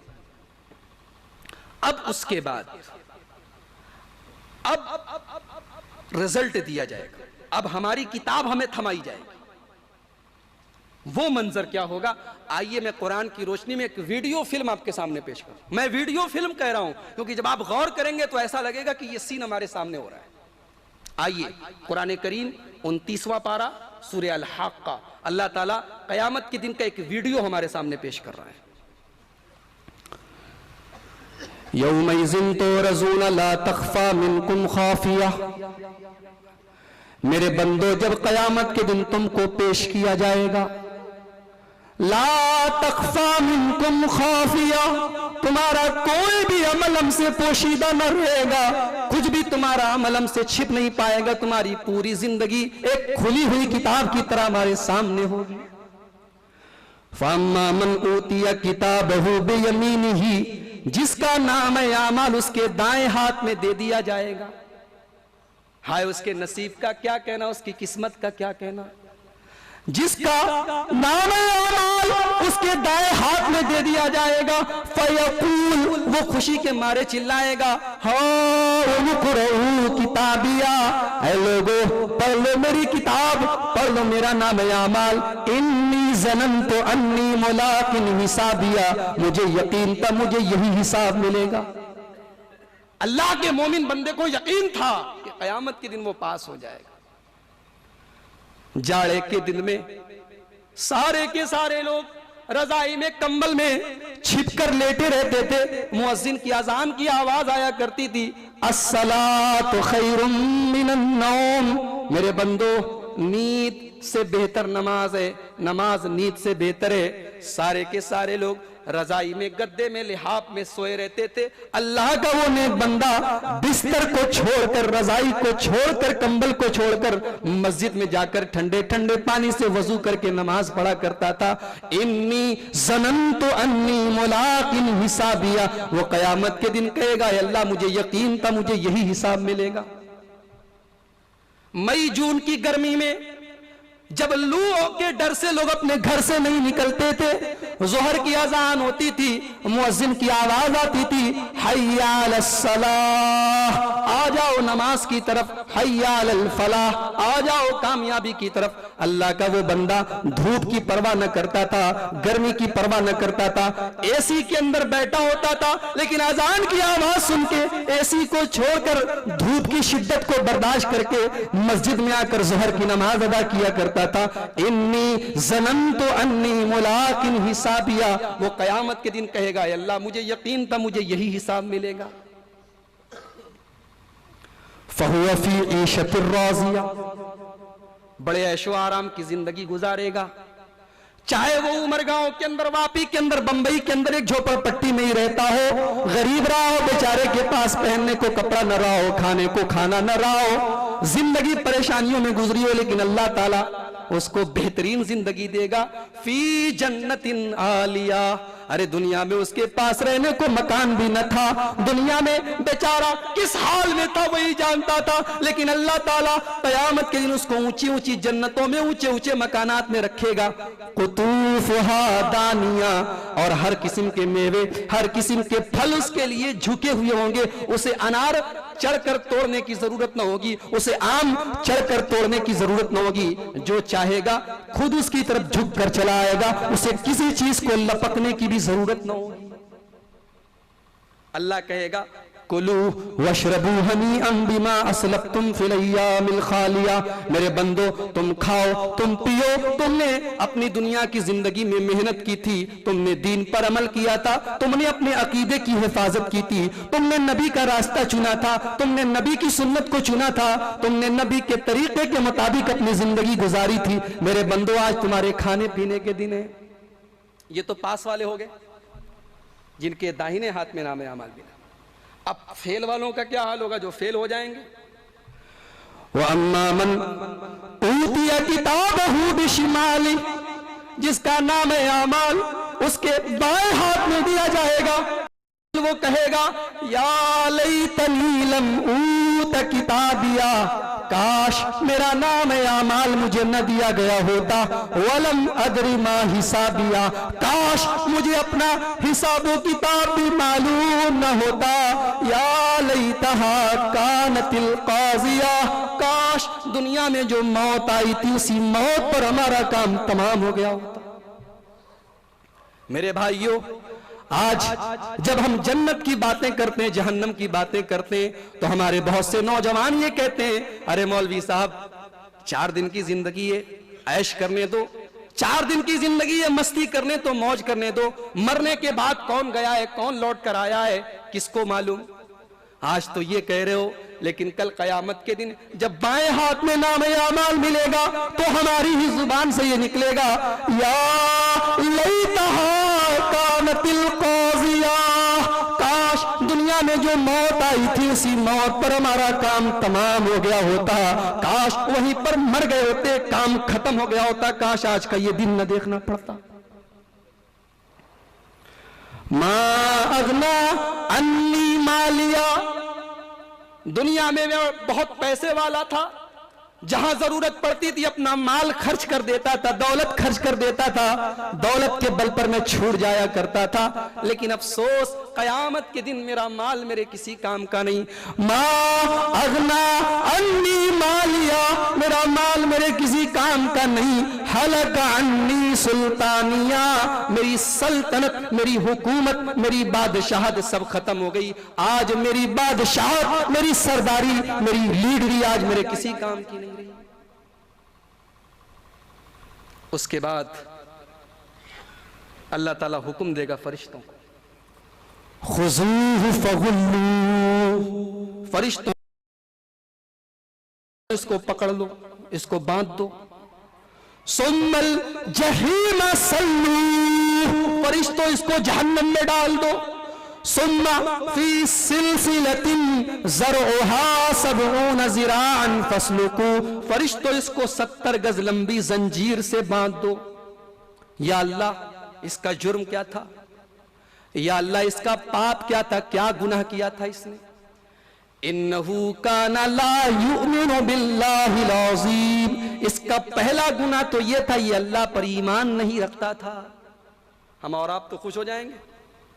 अब उसके बाद अब रिजल्ट दिया जाएगा, अब हमारी किताब हमें थमाई जाएगी। वो मंजर क्या होगा, आइए मैं कुरान की रोशनी में एक वीडियो फिल्म आपके सामने पेश करूं। मैं वीडियो फिल्म कह रहा हूं क्योंकि जब आप गौर करेंगे तो ऐसा लगेगा कि यह सीन हमारे सामने हो रहा है। आइए कुरान करीम 29वां पारा सूरह अल-हक़्क़ा, अल्लाह ताला क़यामत के दिन का एक वीडियो हमारे सामने पेश कर रहा है। यौमइज़िन तुरज़ूना ला तख़फ़ा मिनकुम ख़ाफ़िया, मेरे बंदो जब क़यामत के दिन तुमको पेश किया जाएगा, ला तख़फ़ा मिनकुम ख़ाफ़िया, तुम्हारा कोई भी अमल हमसे पोशीदा न रहेगा, कुछ भी तुम्हारा अमल हमसे छिप नहीं पाएगा, तुम्हारी पूरी जिंदगी एक खुली हुई किताब की तरह हमारे सामने होगी। फ़अम्मा मन ऊतिया किताबहु बियमीनिही, जिसका नाम है आमाल उसके दाएं हाथ में दे दिया जाएगा, हाय उसके नसीब का क्या कहना, उसकी किस्मत का क्या कहना। जिसका नाम आमाल उसके दाएं हाथ में दे दिया जाएगा, फयकूल, वो खुशी के मारे चिल्लाएगा, किताबिया, ऐ लोगो पढ़ लो मेरी किताब, पढ़ लो मेरा नाम आमाल, इन्नी ज़ननतु अन्नी मुलाकिन हिसाबिया, मुझे यकीन था मुझे यही हिसाब मिलेगा। अल्लाह के मोमिन बंदे को यकीन था कि क़यामत के दिन वो पास हो जाएगा। जाड़े के दिन में सारे के सारे लोग रजाई में कंबल में छिपकर लेटे रहते थे। मुअज्जिन की अजान की आवाज आया करती थी, अस्सलातु खैरुम मिनन नौम। मेरे बंदो, नींद से बेहतर नमाज है, नमाज नींद से बेहतर है। सारे के सारे लोग रजाई में, गद्दे में, लिहाफ में सोए रहते थे। अल्लाह का वो नेक बंदा बिस्तर को छोड़कर, रजाई को छोड़कर, कंबल को छोड़कर मस्जिद में जाकर ठंडे ठंडे पानी से वजू करके नमाज पढ़ा करता था। इन्नी ज़ननतु अन्नी मुलाकिन हिसाबिया। वो कयामत के दिन कहेगा, अल्लाह मुझे यकीन था मुझे यही हिसाब मिलेगा। मई जून की गर्मी में जब लू के डर से लोग अपने घर से नहीं निकलते थे, जोहर की अजान होती थी, मुअज्जिन की आवाज आती थी, हय्या अलस सलाह, आ जाओ नमाज की तरफ, हय्या अलल फलाह, आ जाओ कामयाबी की तरफ। अल्लाह का वो बंदा धूप की परवाह न करता था, गर्मी की परवाह न करता था, एसी के अंदर बैठा होता था, लेकिन अजान की आवाज सुन के एसी को छोड़कर धूप की शिद्दत को बर्दाश्त करके मस्जिद में आकर जोहर की नमाज अदा किया करता था। इन्नी ज़ननतु अन्नी मुलाकिन हिसाबिया। वो कयामत के दिन कहेगा, अल्लाह मुझे यकीन था मुझे यही हिसाब मिलेगा। फहुवा फी ईशतिर राज़िया, बड़े ऐशो आराम की जिंदगी गुजारेगा। चाहे वो उमरगांव के अंदर, वापी के अंदर, बंबई के अंदर एक झोपड़पट्टी में ही रहता हो, गरीब रहा हो, बेचारे के पास पहनने को कपड़ा न रहा हो, खाने को खाना न रहा हो, जिंदगी परेशानियों में गुजरी हो, लेकिन अल्लाह ताला उसको बेहतरीन जिंदगी देगा। फी जन्नतिन आलिया। अरे दुनिया में उसके पास रहने को मकान भी न था, दुनिया में बेचारा किस हाल में था वही जानता था, लेकिन अल्लाह ताला कयामत के दिन उसको ऊंची ऊंची जन्नतों में, ऊंचे ऊंचे मकानात में रखेगा। कुतूफुहा दानिया, और हर किस्म के मेवे, हर किस्म के फल उसके लिए झुके हुए होंगे। उसे अनार चढ़कर तोड़ने की जरूरत न होगी, उसे आम चढ़कर तोड़ने की जरूरत न होगी। जो चाहेगा खुद उसकी तरफ झुक कर चला आएगा, उसे किसी चीज को लपकने की भी जरूरत न होगी। अल्लाह कहेगा, कुलू वशरबू हनीअन बिमा असलफ्तुम फिल अय्यामिल खालिया। मेरे बंदो, तुम खाओ, तुम पियो, तुमने अपनी दुनिया की जिंदगी में मेहनत की थी, तुमने दीन पर अमल किया था, तुमने अपने अकीदे की हिफाजत की थी, तुमने नबी का रास्ता चुना था, तुमने नबी की सुन्नत को चुना था, तुमने नबी के तरीके के मुताबिक अपनी जिंदगी गुजारी थी। मेरे बंदो, आज तुम्हारे खाने पीने के दिन है। ये तो पास वाले हो गए जिनके दाहिने हाथ में नाम अमाल मिला। अब फेल वालों का क्या हाल होगा जो फेल हो जाएंगे? व अम्मा मन ऊतिया किताबहू बिशिमाली, जिसका नाम है अमाल उसके बाएं हाथ में दिया जाएगा। वो कहेगा, या लैतनी लम ऊत किताबिया, काश मेरा नाम है अमाल मुझे न दिया गया होता। वलम अदरी मा हिसाबिया, काश मुझे अपना हिसाबो किताब भी मालूम न होता। या लैतहा कानतिल काजिया, काश दुनिया में जो मौत आई थी उसी मौत पर हमारा काम तमाम हो गया होता। मेरे भाइयों, आज जब हम जन्नत की बातें करते हैं, जहन्नम की बातें करते हैं, तो हमारे बहुत से नौजवान ये कहते हैं, अरे मौलवी साहब 4 दिन की जिंदगी है, ऐश करने दो, 4 दिन की जिंदगी है, मस्ती करने तो मौज करने दो, मरने के बाद कौन गया है, कौन लौट कर आया है, किसको मालूम। आज तो ये कह रहे हो, लेकिन कल कयामत के दिन जब बाएं हाथ में नाम अमाल मिलेगा तो हमारी ही जुबान से ये निकलेगा, या लैतहा कानतिल काजिया, काश दुनिया में जो मौत आई थी उसी मौत पर हमारा काम तमाम हो गया होता, काश वहीं पर मर गए होते, काम खत्म हो गया होता, काश आज का ये दिन न देखना पड़ता। मा अगना अन्नी मालिया, दुनिया में मैं बहुत पैसे वाला था, जहां जरूरत पड़ती थी अपना माल खर्च कर देता था, दौलत खर्च कर देता था, दौलत के बल पर मैं छूट जाया करता था, लेकिन अफसोस कयामत के दिन मेरा माल मेरे किसी काम का नहीं। मा अगना अन्नी मालिया, मेरा माल मेरे किसी काम का नहीं। हलक अन्नी सुल्तानिया, मेरी सल्तनत, मेरी हुकूमत, मेरी बादशाहत सब खत्म हो गई। आज मेरी बादशाहत, मेरी सरदारी, मेरी लीडरी आज मेरे किसी काम की नहीं रही। उसके बाद अल्लाह ताला हुक्म देगा फरिश्तों को, खुज़ूहु फगुल्लू, फरिश्तों इसको पकड़ लो, इसको बांध दो। सुम्मल जहीम सल्लू, फरिश्तों इसको जहन्नम में डाल दो। सुम्मा फी सिलसिलतिन ज़रउहा सबऊन ज़िराअन फस्लुकू, फरिश्तों इसको 70 गज लंबी जंजीर से बांध दो। या अल्लाह, इसका जुर्म क्या था? या अल्लाह, इसका पाप क्या था? क्या गुनाह किया था इसने? इन्नहू काना ला युमिनु बिल्लाहिल अज़ीम, इसका पहला गुनाह तो यह था, ये अल्लाह पर ईमान नहीं रखता था। हम और आप तो खुश हो जाएंगे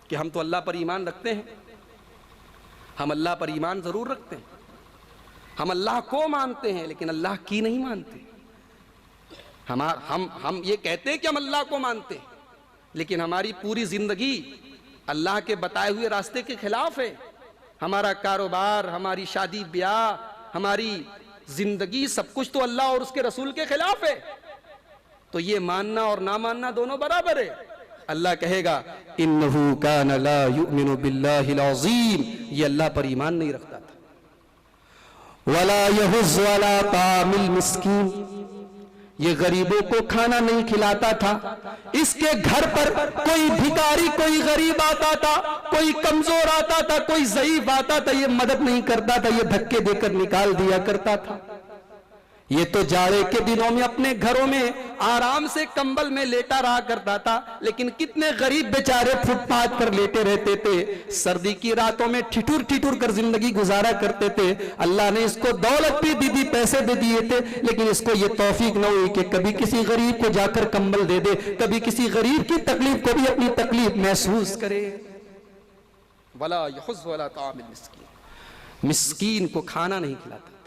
कि हम तो अल्लाह पर ईमान रखते हैं। हम अल्लाह पर ईमान जरूर रखते हैं, हम अल्लाह को मानते हैं, लेकिन अल्लाह की नहीं मानते। हम ये कहते हैं कि हम अल्लाह को मानते हैं, लेकिन हमारी पूरी जिंदगी अल्लाह के बताए हुए रास्ते के खिलाफ है। हमारा कारोबार, हमारी शादी ब्याह, हमारी जिंदगी, सब कुछ तो अल्लाह और उसके रसूल के खिलाफ है। तो ये मानना और ना मानना दोनों बराबर है। अल्लाह कहेगा इन्नहू काना ला युमिनु बिल्लाहिल अज़ीम, ये अल्लाह पर ईमान नहीं रखता था। वला यहुज़्ज़ु अला तामिल मिस्कीन, ये गरीबों को खाना नहीं खिलाता था। इसके घर पर कोई भिखारी, कोई गरीब आता था, कोई कमजोर आता था, कोई ज़ईफ आता था, ये मदद नहीं करता था, ये धक्के देकर निकाल दिया करता था। ये तो जाड़े के दिनों में अपने घरों में आराम से कंबल में लेटा रहा करता था, लेकिन कितने गरीब बेचारे फुटपाथ पर लेटे रहते थे, सर्दी की रातों में ठिठुर ठिठुर कर जिंदगी गुजारा करते थे। अल्लाह ने इसको दौलत भी दी, पैसे भी दिए थे, लेकिन इसको ये तौफीक न हुई कि कभी किसी गरीब को जाकर कंबल दे दे, कभी किसी गरीब की तकलीफ को भी अपनी तकलीफ महसूस करे। वला यहुज़्ज़ु अला तामिल मिस्कीन, मिस्कीन को खाना नहीं खिलाता।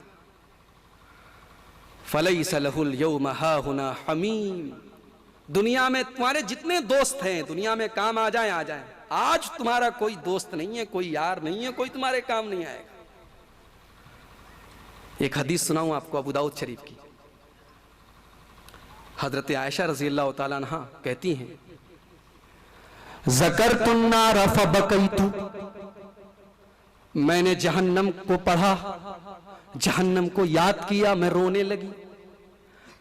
फलैसा लहुल यौम हाहुना हमीम, दुनिया में तुम्हारे जितने दोस्त हैं, दुनिया में काम आ जाएं आ जाएं, आज तुम्हारा कोई दोस्त नहीं है, कोई यार नहीं है, कोई तुम्हारे काम नहीं आएगा। एक हदीस सुनाऊं आपको अबू दाऊद शरीफ की। हजरत आयशा रज़ी अल्लाह तआला अन्हा कहती हैं, ज़करतुन नार फबकैतु, मैंने जहन्नम को पढ़ा, जहन्नम को याद किया, मैं रोने लगी।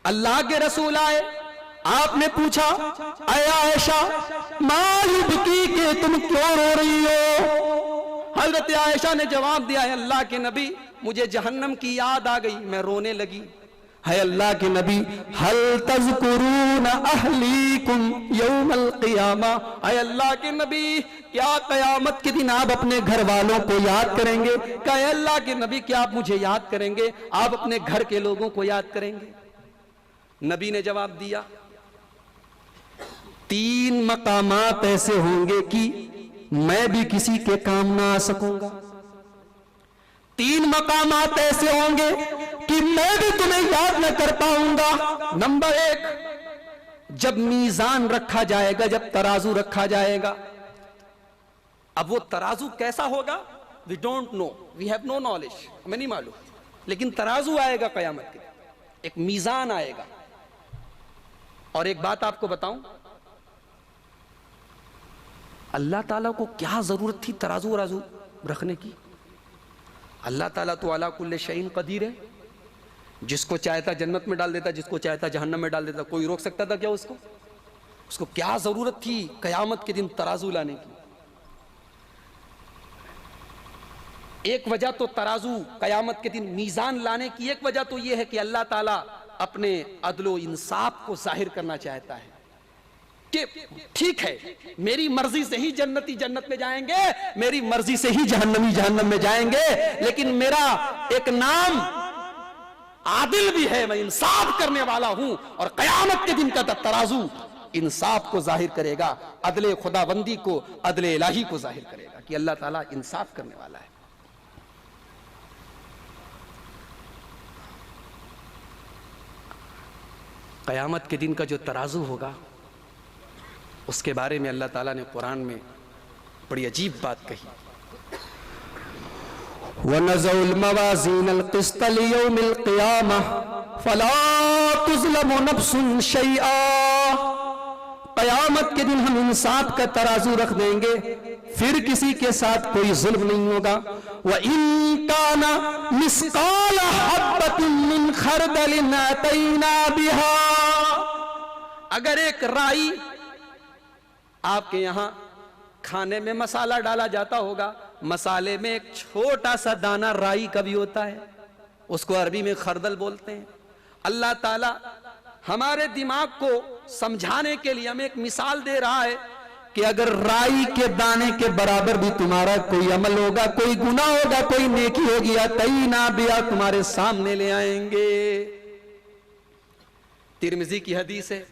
अल्लाह के रसूल आए, आपने पूछा अय आयशा मायुबकी, के तुम क्यों रो रही हो? हजरत आयशा ने जवाब दिया, है अल्लाह के नबी, मुझे जहन्नम की याद आ गई, मैं रोने लगी। है अल्लाह के नबी, हल तज़कुरून अहलीकुम यौमल क़ियामा, है अल्लाह के नबी, क्या क़यामत के दिन आप अपने घर वालों को याद करेंगे? क्या अल्लाह के नबी, क्या आप मुझे याद करेंगे? आप अपने घर के लोगों को याद करेंगे? नबी ने जवाब दिया, 3 मकामात ऐसे होंगे कि मैं भी किसी के काम ना आ सकूंगा। 3 मकामात ऐसे होंगे कि मैं भी तुम्हें याद न कर पाऊंगा। नंबर 1, जब मीजान रखा जाएगा, जब तराजू रखा जाएगा। अब वो तराजू कैसा होगा? We don't know, we have no knowledge, हमें नहीं मालूम, लेकिन तराजू आएगा कयामत के दिन, एक मीजान आएगा। और एक बात आपको बताऊं, अल्लाह ताला को क्या जरूरत थी तराजू वराजू रखने की? अल्लाह ताला तो अला कुल्ले शैइन कदीर है, जिसको चाहता जन्नत में डाल देता, जिसको चाहता जहन्नम में डाल देता। कोई रोक सकता था क्या उसको? उसको क्या जरूरत थी कयामत के दिन तराजू लाने की? एक वजह तो तराजू कयामत के दिन मीजान लाने की एक वजह तो यह है कि अल्लाह ताला अपने अदलो इंसाफ को जाहिर करना चाहता है कि ठीक है, मेरी मर्जी से ही जन्नती जन्नत में जाएंगे, मेरी मर्जी से ही जहन्नमी जहन्नम में जाएंगे, लेकिन मेरा एक नाम आदिल भी है, मैं इंसाफ करने वाला हूं। और कयामत के दिन का तराजू इंसाफ को जाहिर करेगा, अदले खुदाबंदी को, अदले इलाही को जाहिर करेगा कि अल्लाह ताला इंसाफ करने वाला है। कयामत के दिन का जो तराजू होगा, उसके बारे में अल्लाह ताला ने कुरान में बड़ी अजीब बात कही। वनज़उल मवाज़ीनल क़िस्त लियौमिल क़ियामह फला तुज़लमु नफ्सुन शैआ। क़यामत के दिन हम इंसाफ का तराजू रख देंगे, फिर किसी के साथ कोई जुल्म नहीं होगा। व इन काना मिस्काल हब्बतिन मिन खरदलिन अतैना बिहा। अगर एक राई, आपके यहां खाने में मसाला डाला जाता होगा, मसाले में एक छोटा सा दाना राई का भी होता है, उसको अरबी में खरदल बोलते हैं। अल्लाह ताला हमारे दिमाग को समझाने के लिए हमें एक मिसाल दे रहा है कि अगर राई के दाने के बराबर भी तुम्हारा कोई अमल होगा, कोई गुनाह होगा, कोई नेकी होगी, अतैना बिहा, तुम्हारे सामने ले आएंगे। तिरमिजी की हदीस है,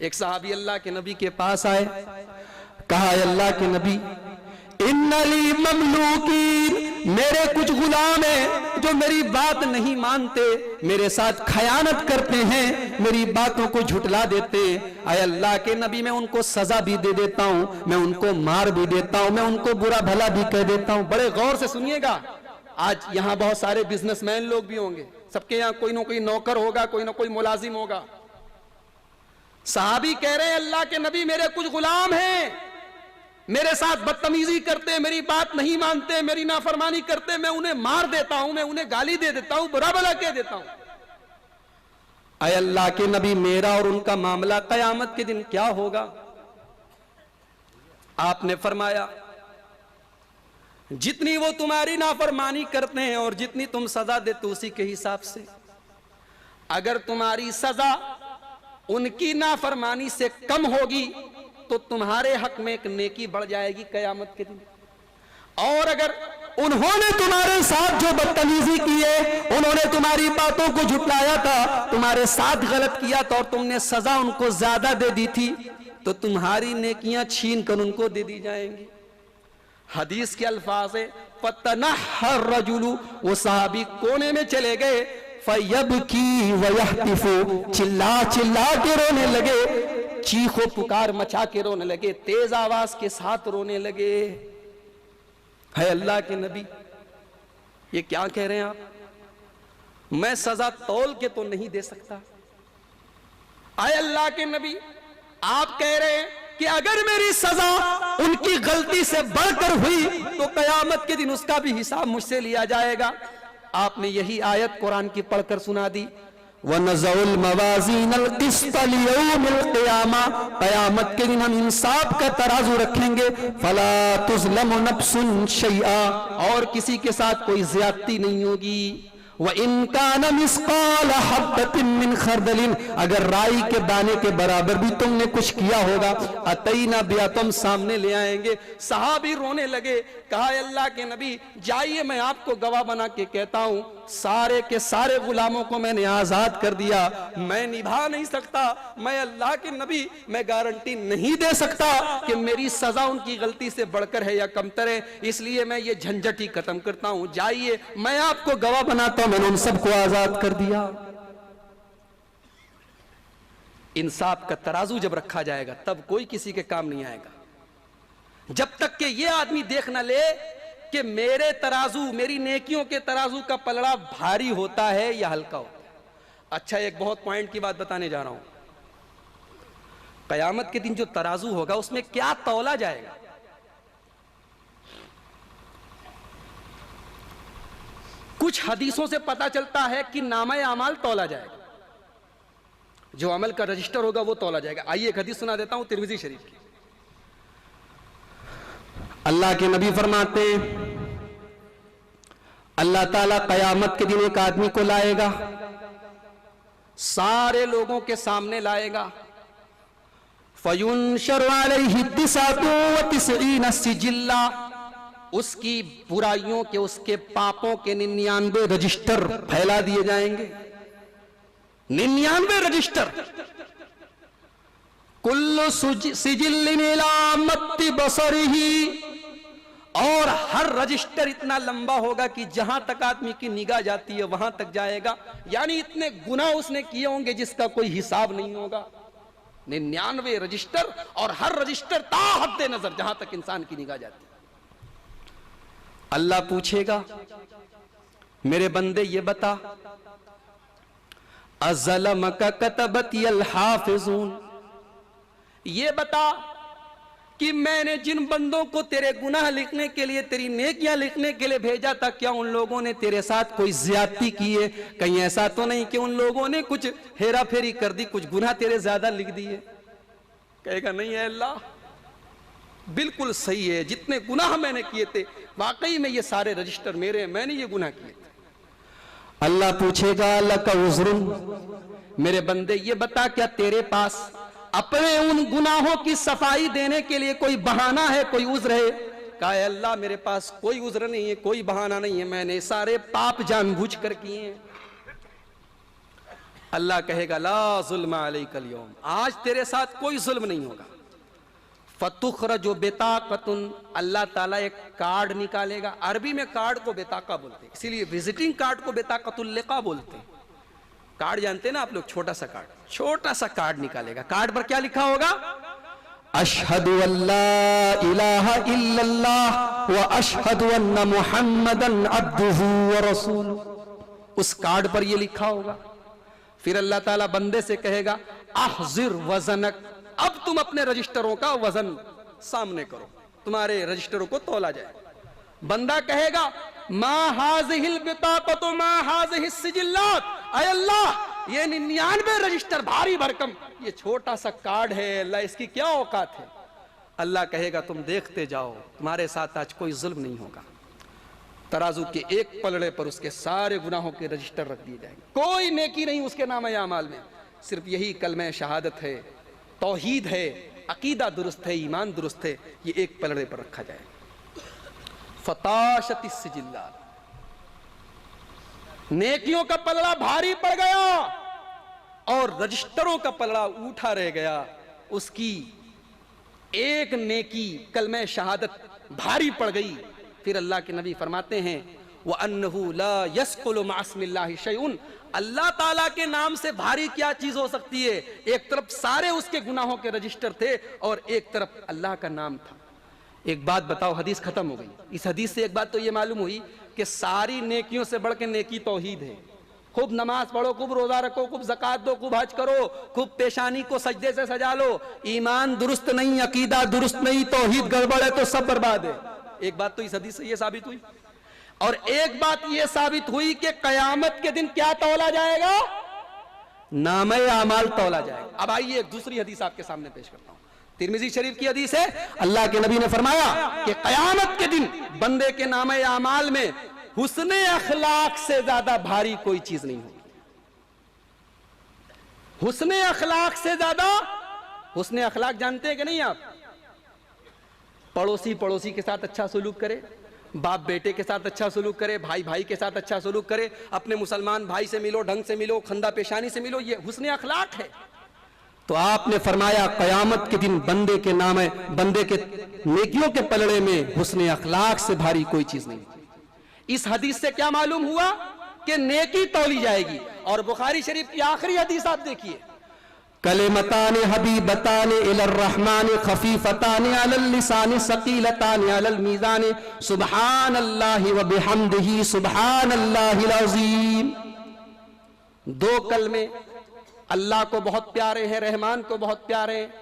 एक सहाबी अल्लाह के नबी के पास आए, कहा अल्लाह के नबी, इन्नली ममलूकीन, मेरे कुछ गुलाम हैं जो मेरी बात नहीं मानते, मेरे साथ खयानत करते हैं, मेरी बातों को झुटला देते। आय अल्लाह के नबी, मैं उनको सजा भी दे देता हूं, मैं उनको मार भी देता हूं, मैं उनको बुरा भला भी कह देता हूं। बड़े गौर से सुनिएगा, आज यहां बहुत सारे बिजनेसमैन लोग भी होंगे, सबके यहां कोई ना कोई नौकर होगा, कोई ना कोई मुलाजिम होगा। सहाबी कह रहे हैं अल्लाह के नबी, मेरे कुछ गुलाम हैं, मेरे साथ बदतमीजी करते, मेरी बात नहीं मानते, मेरी नाफरमानी करते, मैं उन्हें मार देता हूं, मैं उन्हें गाली दे देता हूं, बुरा भला कह देता हूं। आय अल्लाह के नबी, मेरा और उनका मामला कयामत के दिन क्या होगा? आपने फरमाया, जितनी वो तुम्हारी नाफरमानी करते हैं और जितनी तुम सजा देते उसी के हिसाब से। अगर तुम्हारी सजा उनकी नाफरमानी से कम होगी तो तुम्हारे हक में एक नेकी बढ़ जाएगी कयामत के दिन। और अगर उन्होंने तुम्हारे साथ जो बदतमीजी की है, उन्होंने तुम्हारी बातों को झुटलाया था, तुम्हारे साथ गलत किया था और तुमने सजा उनको ज्यादा दे दी थी, तो तुम्हारी नेकियां छीन कर उनको दे दी जाएंगी। हदीस के अल्फाज है, फतनहर रजुलु, वो सहाबी कोने में चले गए, फयबकी वयहतिफु, चिल्ला चिल्ला के रोने लगे, चीखो पुकार मचा के रोने लगे, तेज आवाज के साथ रोने लगे। है अल्लाह के नबी, ये क्या कह रहे हैं आप? मैं सजा तौल के तो नहीं दे सकता। आए अल्लाह के नबी, आप कह रहे हैं कि अगर मेरी सजा उनकी गलती से बढ़कर हुई तो कयामत के दिन उसका भी हिसाब मुझसे लिया जाएगा। आपने यही आयत कुरान की पढ़कर सुना दी, वनज़उल मवाज़ीनल क़िस्त लियौमिल क़ियामा, क़यामत के दिन हम इंसाफ का तराजू रखेंगे, फला तुज़लमु नफ्सुन शैआ, और किसी के साथ कोई ज्यादती नहीं होगी। व इन कान मिस्काल हब्बतिन मिन खरदलिन, अगर राई के दाने के बराबर भी तुमने कुछ किया होगा, अतैना बिहा, तुम सामने ले आएंगे। सहाबी रोने लगे, कहा अल्लाह के नबी, जाइए मैं आपको गवाह बना के कहता हूं, सारे के सारे गुलामों को मैंने आजाद कर दिया, मैं निभा नहीं सकता, मैं अल्लाह के नबी, मैं गारंटी नहीं दे सकता कि मेरी सजा उनकी गलती से बढ़कर है या कमतर है, इसलिए मैं ये झंझट ही खत्म करता हूं, जाइए मैं आपको गवाह बनाता हूं, मैंने उन सबको आजाद कर दिया। इंसाफ का तराजू जब रखा जाएगा तब कोई किसी के काम नहीं आएगा, जब तक कि ये आदमी देख ना ले कि मेरे तराजू, मेरी नेकियों के तराजू का पलड़ा भारी होता है या हल्का होता है। अच्छा, एक बहुत पॉइंट की बात बताने जा रहा हूं, कयामत के दिन जो तराजू होगा उसमें क्या तौला जाएगा? कुछ हदीसों से पता चलता है कि नामा अमाल तौला जाएगा, जो अमल का रजिस्टर होगा वो तौला जाएगा। आइए एक हदीस सुना देता हूं तिरमिजी शरीफ की। अल्लाह के नबी फरमाते हैं, अल्लाह ताला कयामत के दिन एक आदमी को लाएगा, सारे लोगों के सामने लाएगा, फयुनशरु अलैहि तिसातु व तिसईन सिजिल्ला, उसकी बुराइयों के, उसके पापों के 99 रजिस्टर फैला दिए जाएंगे। 99 रजिस्टर, कुल्लु सिजिल्लिन इला मत्ति बसरिही, और हर रजिस्टर इतना लंबा होगा कि जहां तक आदमी की निगाह जाती है वहां तक जाएगा, यानी इतने गुनाह उसने किए होंगे जिसका कोई हिसाब नहीं होगा। 99 रजिस्टर, और हर रजिस्टर ता हद्दे नजर, जहां तक इंसान की निगाह जाती है। अल्लाह पूछेगा मेरे बंदे ये बता, अज़लमका कतबतिल हाफिज़ून, ये बता कि मैंने जिन बंदों को तेरे गुनाह लिखने के लिए, तेरी नेकियां लिखने के लिए भेजा था, क्या उन लोगों ने तेरे साथ कोई ज्यादती की है? कहीं ऐसा तो नहीं कि उन लोगों ने कुछ हेरा फेरी कर दी, कुछ गुनाह तेरे ज्यादा लिख दिए? कहेगा नहीं है अल्लाह, बिल्कुल सही है, जितने गुनाह मैंने किए थे वाकई में ये सारे रजिस्टर मेरे हैं, मैंने ये गुनाह किए थे। अल्लाह पूछेगा लका उज़्रुन, मेरे बंदे ये बता क्या तेरे पास अपने उन गुनाहों की सफाई देने के लिए कोई बहाना है, कोई उज़्र है? कहा है अल्लाह मेरे पास कोई उज़्र नहीं है, कोई बहाना नहीं है, मैंने सारे पाप जानबूझ कर किए हैं। अल्लाह कहेगा ला ज़ुल्म अलैकल यौम, आज तेरे साथ कोई जुल्म नहीं होगा। फतुखरजु बिताक़तुन, अल्लाह ताला एक कार्ड निकालेगा। अरबी में कार्ड को बेताका बोलते हैं, इसीलिए विजिटिंग कार्ड को बेताक़तुल लिक़ा बोलते हैं। कार्ड जानते हैं ना आप लोग, छोटा सा कार्ड, छोटा सा कार्ड निकालेगा। कार्ड पर क्या लिखा होगा? अशहदु अल्ला इलाहा इल्लल्लाह व अशहदु अन्ना मुहम्मदन अब्दुहु व रसूलुहु। उस कार्ड पर यह लिखा होगा। फिर अल्लाह ताला बंदे से कहेगा अहज़िर वज़नक, अब तुम अपने रजिस्टरों का वजन सामने करो, तुम्हारे रजिस्टरों को तोला जाए। बंदा कहेगा मा हाज़िहिल बिताक़तु मा हाज़िहिस सिजिल्लात, ऐ अल्लाह ये 99 रजिस्टर भारी भरकम, ये छोटा सा कार्ड है अल्लाह, इसकी क्या औकात है? अल्लाह कहेगा तुम देखते जाओ, तुम्हारे साथ आज कोई जुल्म नहीं होगा। तराजू के एक पलड़े पर उसके सारे गुनाहों के रजिस्टर रख दिए जाएंगे, कोई नेकी नहीं उसके नामे आमाल में, सिर्फ यही कलमे शहादत है, तौहीद है, अकीदा दुरुस्त है, ईमान दुरुस्त है, ये एक पलड़े पर रखा जाए। फताशतिस सिजिल्लात, नेकियों का पलड़ा भारी पड़ गया और रजिस्टरों का पलड़ा उठा रह गया। उसकी एक नेकी कलमे शहादत भारी पड़ गई। फिर अल्लाह के नबी फरमाते हैं व अन्नहु ला यस्कुलु मअस्मिल्लाहि शैउन, अल्लाह ताला के नाम से भारी क्या चीज हो सकती है? एक तरफ सारे उसके गुनाहों के रजिस्टर थे और एक तरफ अल्लाह का नाम था। एक बात बताओ, हदीस खत्म हो गई। इस हदीस से एक बात तो ये मालूम हुई कि सारी नेकियों से बढ़ के नेकी तौहीद है। खूब नमाज पढ़ो, खूब रोजा रखो, खूब ज़कात दो, खूब हज करो, खूब पेशानी को सजदे से सजा लो, ईमान दुरुस्त नहीं, अकीदा दुरुस्त नहीं, तौहीद गड़बड़ है तो सब बर्बाद है। एक बात तो इस हदीस से ये साबित हुई, और एक बात ये साबित हुई कि कयामत के दिन क्या तौला जाएगा? नामे आमाल तौला जाएगा। अब आइए एक दूसरी हदीस आपके सामने पेश करता हूं, तिरमिजी शरीफ की हदीस है। अल्लाह के नबी ने फरमाया कि कयामत के दिन बंदे के नामे आमाल में हुस्ने अखलाक से ज्यादा भारी कोई चीज नहीं होगी। हुस्ने अखलाक से ज्यादा, हुस्ने अखलाक जानते हैं कि नहीं आप? पड़ोसी पड़ोसी के साथ अच्छा सलूक करे, बाप बेटे के साथ अच्छा सलूक करे, भाई भाई के साथ अच्छा सलूक करे, अपने मुसलमान भाई से मिलो, ढंग से मिलो, खंदा पेशानी से मिलो, ये हुस्ने अखलाक है। तो आपने फरमाया कयामत के दिन बंदे के नाम है, बंदे के नेकियों के पलड़े में हुस्ने अखलाक से भारी कोई चीज नहीं। इस हदीस से क्या मालूम हुआ कि नेकी तौली जाएगी। और बुखारी शरीफ की आखिरी हदीस आप देखिए, कलिमताने हबीबताने इलर रहमाने खफीफताने अलल लिसाने सकीलताने अलल मीज़ाने सुब्हानल्लाहि व बिहम्दिही सुब्हानल्लाहिल अज़ीम। दो कलमे अल्लाह को बहुत प्यारे हैं, रहमान को बहुत प्यारे हैं,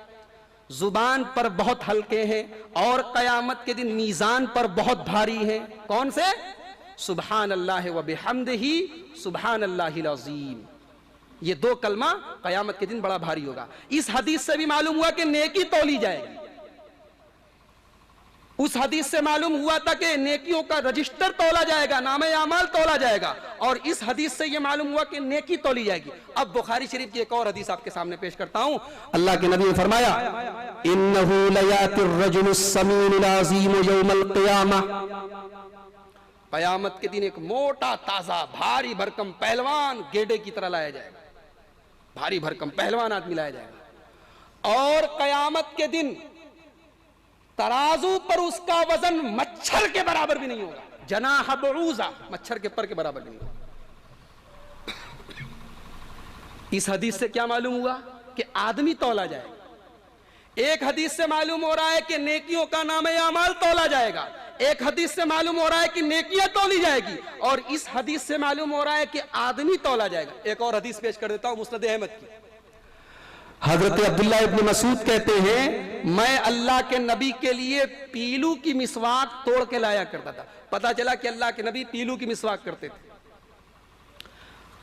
जुबान पर बहुत हल्के हैं और कयामत के दिन मीज़ान पर बहुत भारी हैं। कौन से? सुब्हानल्लाहि व बिहम्दिही सुब्हानल्लाहिल अज़ीम। ये दो कलमा कयामत के दिन बड़ा भारी होगा। इस हदीस से भी मालूम हुआ कि नेकी तौली जाएगी। उस हदीस से मालूम हुआ था कि नेकियों का रजिस्टर तौला जाएगा, नामे आमाल तौला जाएगा, और इस हदीस से यह मालूम हुआ कि नेकी तौली जाएगी। अब बुखारी शरीफ की एक और हदीस आपके सामने पेश करता हूं। अल्लाह के नबी ने फरमाया इन्नहु लयातिर रजुलुस समीनुल अज़ीम यौमल क़ियामा, कयामत के दिन एक मोटा ताजा भारी भरकम पहलवान गेडे की तरह लाया जाएगा, भारी भरकम पहलवान आदमी लाया जाएगा। और कयामत के दिन तराजू पर उसका वजन मच्छर के बराबर भी नहीं होगा, जनाह बऊज़ा, मच्छर के पर के बराबर नहीं होगा। इस हदीस से क्या मालूम हुआ कि आदमी तौला जाएगा। एक हदीस से मालूम हो रहा है कि नेकियों का नामे आमाल तौला जाएगा। एक हदीस से मालूम हो रहा है कि नेकियां तौली जाएगी, और इस हदीस से मालूम हो रहा है कि आदमी तौला जाएगा। एक और हदीस पेश कर देता हूं मुस्नद अहमद की। हजरत अब्दुल्लाह इब्न मसूद कहते हैं, मैं अल्लाह के नबी के लिए पीलू की मिसवाक तोड़ के लाया करता था। पता चला कि अल्लाह के नबी पीलू की मिसवाक करते थे।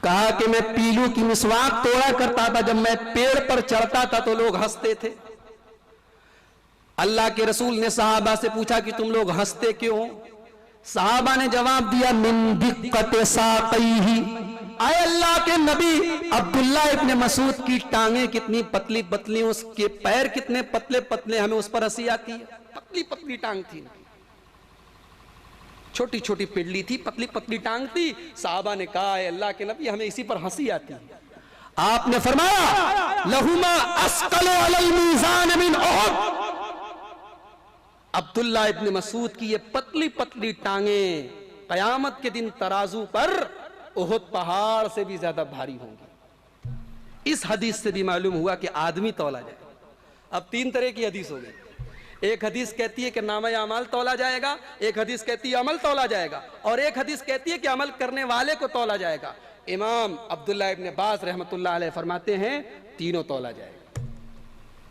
कहा कि मैं पीलू की मिसवाक तोड़ा करता था, जब मैं पेड़ पर चढ़ता था तो लोग हंसते थे। अल्लाह के रसूल ने सहाबा से पूछा कि तुम लोग हंसते क्यों? सहाबा ने जवाब दिया, मिन दिक्कत साक़ैही, आए अल्लाह के नबी, अब्दुल्ला इब्न मसूद की टांगे कितनी पतली पतली, उसके पैर कितने पतले पतले, हमें उस पर हंसी आती है। पतली पतली टांग थी, छोटी छोटी पिडली थी, पतली पतली टांग थी। साहबा ने कहा, अल्लाह के नबी, हमें इसी पर हंसी आती है। आपने फरमाया, लहुमा अस्कलु अलल मीज़ान मिन उहुद, अब्दुल्ला इब्न मसूद की ये पतली पतली टांगे कयामत के दिन तराजू पर उहुद पहाड़ से भी ज्यादा भारी होंगी। इस हदीस से भी मालूम हुआ कि आदमी तौला जाए। अब तीन तरह की हदीस हो गई। एक हदीस कहती है कि नामा अमाल तौला जाएगा, एक हदीस कहती है अमल तौला जाएगा, और एक हदीस कहती है कि अमल करने वाले को तौला जाएगा। इमाम अब्दुल्ला इब्न बास रहमतुल्लाह अलैह फरमाते हैं, तीनों तौला जाएगा,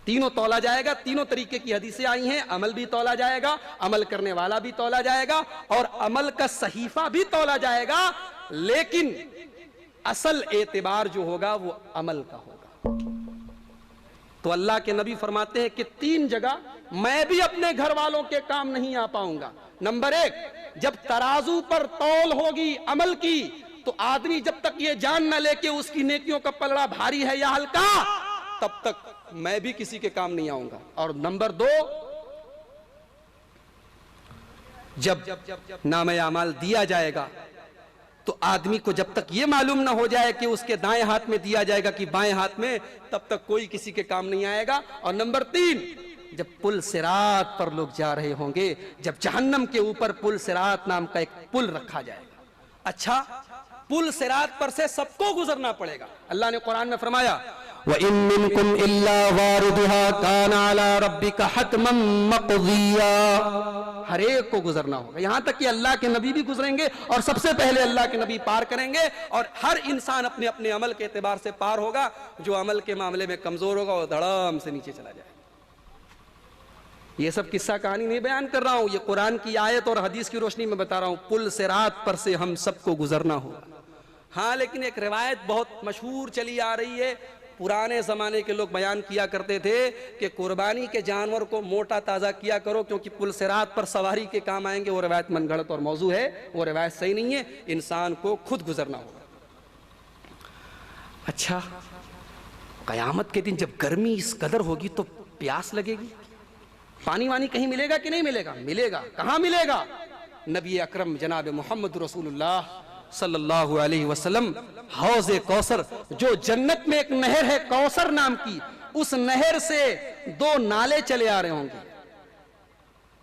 तीनों तौला जाएगा। तीनों तरीके की हदीसें आई हैं। अमल भी तौला जाएगा, अमल करने वाला भी तौला जाएगा, और अमल का सहीफा भी तौला जाएगा। लेकिन असल एतबार जो होगा वो अमल का होगा। तो अल्लाह के नबी फरमाते हैं कि तीन जगह मैं भी अपने घर वालों के काम नहीं आ पाऊंगा। नंबर एक, जब तराजू पर तौल होगी अमल की, तो आदमी जब तक ये जान न ले कि उसकी नेकियों का पलड़ा भारी है या हल्का, तब तक मैं भी किसी के काम नहीं आऊंगा। और नंबर दो, जब नामे अमाल दिया जाएगा तो आदमी को जब तक ये मालूम ना हो जाए कि उसके दाएं हाथ में दिया जाएगा कि बाएं हाथ में, तब तक कोई किसी के काम नहीं आएगा। और नंबर तीन, जब पुल सिरात पर लोग जा रहे होंगे, जब जहन्नम के ऊपर पुल सिरात नाम का एक पुल रखा जाएगा। अच्छा, पुल सिरात पर से सबको गुजरना पड़ेगा। अल्लाह ने कुरान में फरमाया, व इन मिनकुम इल्ला वारिदुहा काना अला रब्बिका हतमम मक़दिया, हर एक को गुजरना होगा। यहां तक कि अल्लाह के नबी भी गुजरेंगे, और सबसे पहले अल्लाह के नबी पार करेंगे, और हर इंसान अपने अपने अमल के एतबार से पार होगा। जो अमल के मामले में कमजोर होगा वो धड़ाम से नीचे चला जाए। ये सब किस्सा कहानी नहीं बयान कर रहा हूं, ये कुरान की आयत और हदीस की रोशनी में बता रहा हूं। पुल सिरात पर से हम सबको गुजरना होगा। हाँ, लेकिन एक रिवायत बहुत मशहूर चली आ रही है, पुराने ज़माने के लोग बयान किया करते थे कि कुर्बानी के जानवर को मोटा ताज़ा किया करो, क्योंकि पुल सिरात पर सवारी के काम आएंगे। वो रिवायत मनगढ़ंत और मौजू है, वो रिवायत सही नहीं है। इंसान को खुद गुजरना होगा। अच्छा, क़यामत के दिन जब गर्मी इस कदर होगी तो प्यास लगेगी, पानी वानी कहीं मिलेगा कि नहीं मिलेगा? मिलेगा। कहाँ मिलेगा? नबी अकरम जनाब मोहम्मद रसूलुल्लाह सल्लल्लाहु अलैहि वसल्लम, हौज़े कौसर, जो जन्नत में एक नहर है कौसर नाम की, उस नहर से दो नाले चले आ रहे होंगे।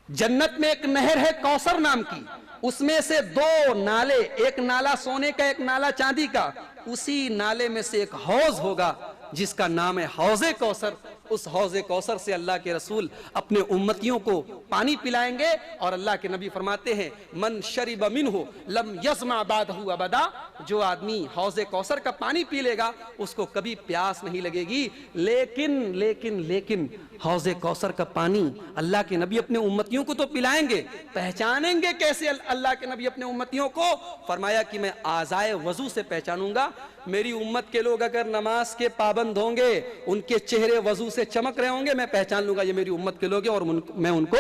जन्नत में एक नहर है कौसर नाम की, उसमें से दो नाले, एक नाला सोने का, एक नाला चांदी का। उसी नाले में से एक हौज होगा जिसका नाम है हौज़े कौसर। उस हौज़े कौसर से अल्लाह के रसूल अपने उम्मतियों को पानी पिलाएंगे। और अल्लाह के नबी फरमाते हैं, मन शरिब मिन्हु लम यस्मा बादहु अबदा, जो आदमी हौज़े कौसर का पानी पी लेगा उसको कभी प्यास नहीं लगेगी। लेकिन लेकिन लेकिन हौज़े कौसर का पानी अल्लाह के नबी अपने उम्मतियों को तो पिलाएंगे, पहचानेंगे कैसे अल्लाह के नबी अपने उम्मतियों को? फरमाया कि मैं आज़ाए वजू से पहचानूंगा। मेरी उम्मत के लोग अगर नमाज के पाबंद होंगे, उनके चेहरे वजू से चमक रहे होंगे, मैं पहचान लूंगा ये मेरी उम्मत के लोग हैं, और मैं उनको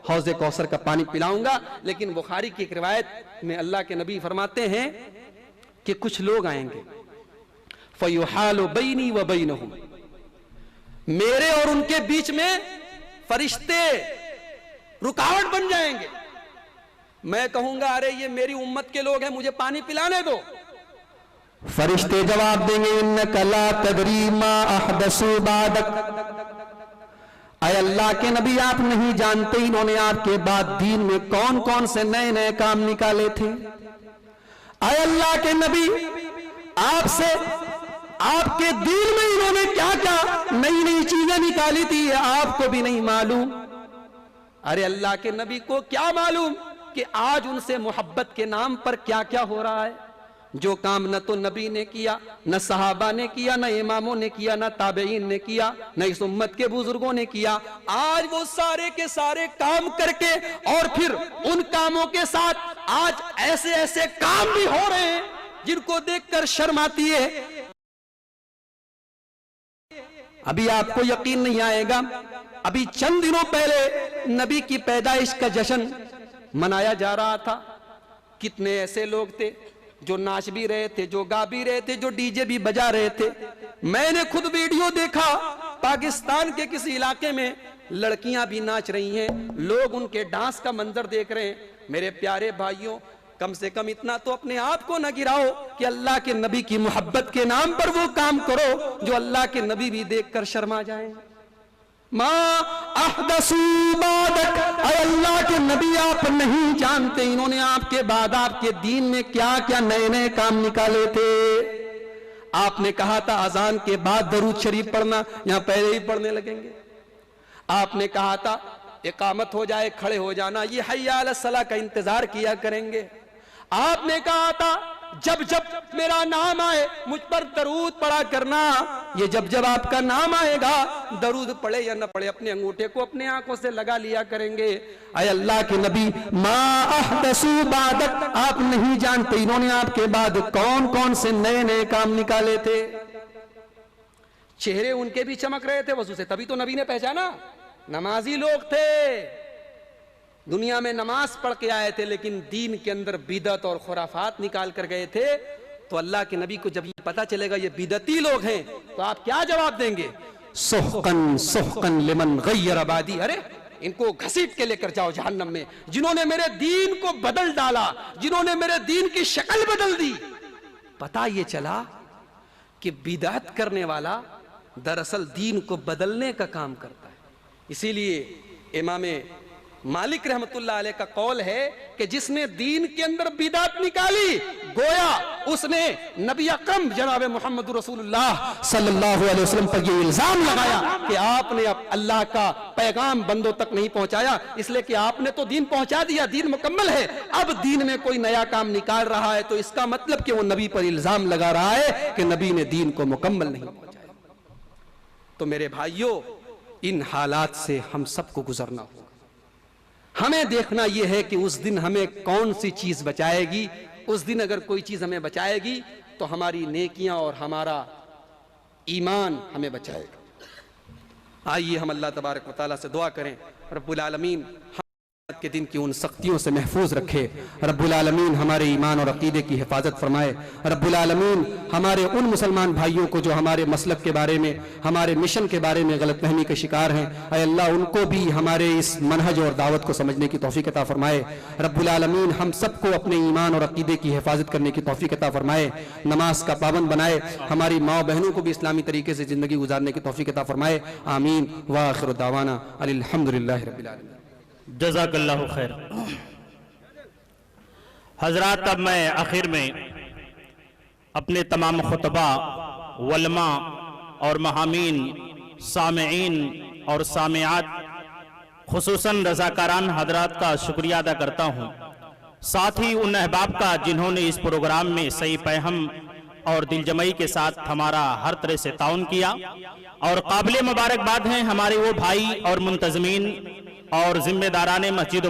हौज़े कौसर का पानी पिलाऊंगा। लेकिन बुखारी की एक रिवायत में अल्लाह के नबी फरमाते हैं कि कुछ लोग आएंगे, फयुहालु बैनी व बैनहुम, मेरे और उनके बीच में फरिश्ते रुकावट बन जाएंगे। मैं कहूंगा, अरे ये मेरी उम्मत के लोग हैं, मुझे पानी पिलाने दो। फरिश्ते जवाब देंगे, इन्नका ला तदरी मा अहदसु बादक, अय अल्लाह के नबी, आप नहीं जानते इन्होंने आपके बाद दीन में कौन कौन से नए नए काम निकाले थे। अय अल्लाह के नबी, आपसे आपके दीन में इन्होंने क्या क्या नई नई चीजें निकाली थी, आपको भी नहीं मालूम। अरे अल्लाह के नबी को क्या मालूम कि आज उनसे मोहब्बत के नाम पर क्या क्या हो रहा है। जो काम न तो नबी ने किया, न सहाबा ने किया, न इमामों ने किया, न ताबईन ने किया, न इस उम्मत के बुजुर्गों ने किया, आज वो सारे के सारे काम करके और फिर उन कामों के साथ आज ऐसे ऐसे काम भी हो रहे हैं जिनको देखकर शर्म आती है। अभी आपको यकीन नहीं आएगा, अभी चंद दिनों पहले नबी की पैदाइश का जश्न मनाया जा रहा था। कितने ऐसे लोग थे जो नाच भी रहे थे, जो गा भी रहे थे, जो डीजे भी बजा रहे थे। मैंने खुद वीडियो देखा, पाकिस्तान के किसी इलाके में लड़कियां भी नाच रही हैं, लोग उनके डांस का मंजर देख रहे हैं। मेरे प्यारे भाइयों, कम से कम इतना तो अपने आप को न गिराओ कि अल्लाह के नबी की मोहब्बत के नाम पर वो काम करो जो अल्लाह के नबी भी देखकर शर्मा जाए। मां अहदसू बादक, अल्लाह के नबी आप नहीं जानते इन्होंने आपके बाद आपके दीन में क्या क्या नए नए काम निकाले थे। आपने कहा था अजान के बाद दरूद शरीफ पढ़ना, यहां पहले ही पढ़ने लगेंगे। आपने कहा था इकामत हो जाए खड़े हो जाना, ये हय्या अला सलाह का इंतजार किया करेंगे। आपने कहा था जब जब मेरा नाम आए मुझ पर दरूद पढ़ा करना, ये जब जब आपका नाम आएगा दरूद पढ़े या न पढ़े अपने अंगूठे को अपने आंखों से लगा लिया करेंगे। अय अल्लाह के नबी, मा अहदसू बादक, आप नहीं जानते इन्होंने आपके बाद कौन कौन से नए नए काम निकाले थे। चेहरे उनके भी चमक रहे थे वजू से, तभी तो नबी ने पहचाना। नमाजी लोग थे, दुनिया में नमाज पढ़ के आए थे, लेकिन दीन के अंदर बिदत और खुराफात निकाल कर गए थे। तो अल्लाह के नबी को जब ये पता चलेगा ये बिदती लोग हैं, तो आप क्या जवाब देंगे? सुहकन सुहकन लिमन गय्यर आबादी, अरे इनको घसीट के लेकर जाओ जहन्नम में, जिन्होंने मेरे दीन को बदल डाला, जिन्होंने मेरे दीन की शक्ल बदल दी। पता ये चला कि बिदअत करने वाला दरअसल दीन को बदलने का काम करता है। इसीलिए इमाम मालिक रहमतुल्लाह अलैह का कौल है कि जिसने दीन के अंदर बिदअत निकाली, गोया उसने नबी अकरम जनाब मोहम्मद रसूलुल्लाह सल्लल्लाहु अलैहि वसल्लम पर यह इल्जाम लगाया कि आपने अब अल्लाह का पैगाम बंदों तक नहीं पहुंचाया, इसलिए कि आपने तो दीन पहुंचा दिया, दीन मुकम्मल है, अब दीन में कोई नया काम निकाल रहा है तो इसका मतलब कि वो नबी पर इल्जाम लगा रहा है कि नबी ने दीन को मुकम्मल नहीं पहुंचाया। तो मेरे भाइयों, इन हालात से हम सबको गुजरना होगा। हमें देखना यह है कि उस दिन हमें कौन सी चीज बचाएगी। उस दिन अगर कोई चीज हमें बचाएगी तो हमारी नेकियां और हमारा ईमान हमें बचाएगा। आइए हम अल्लाह तबारक व तआला से दुआ करें, रब्बुल आलमीन के दिन की उन सख्तियों से महफूज रखे, रब्बुल आलमीन हमारे ईमान और अकीदे की हिफाजत फरमाए, रब्बुल आलमीन हमारे उन मुसलमान भाइयों को जो हमारे मसलक के बारे में, हमारे मिशन के बारे में गलतफहमी के शिकार हैं, ऐ अल्लाह उनको भी हमारे इस मनहज और दावत को समझने की तौफीक अता फरमाए। रब्बुल आलमीन हम सबको अपने ईमान और अकीदे की हिफाजत करने की तौफीक अता फरमाए, नमाज का पाबंद बनाए, हमारी माँ बहनों को भी इस्लामी तरीके से जिंदगी गुजारने की तौफीक अता फरमाए। आमीन व आखिर दावाना अल्हम्दुलिल्लाहि रब्बिल आलमीन। जज़ाकल्लाहु खैर। हजरात, अब मैं आखिर में अपने तमाम खुतबा, वलमा और महामीन, सामईन और सामियात, खुसूसन रज़ाकारान हजरात का शुक्रिया अदा करता हूँ। साथ ही उन अहबाब का जिन्होंने इस प्रोग्राम में सही पैहम और दिलजमई के साथ हमारा हर तरह से ताउन किया। और काबिल मुबारकबाद हैं हमारे वो भाई और मुंतजमीन और जिम्मेदारान मस्जिद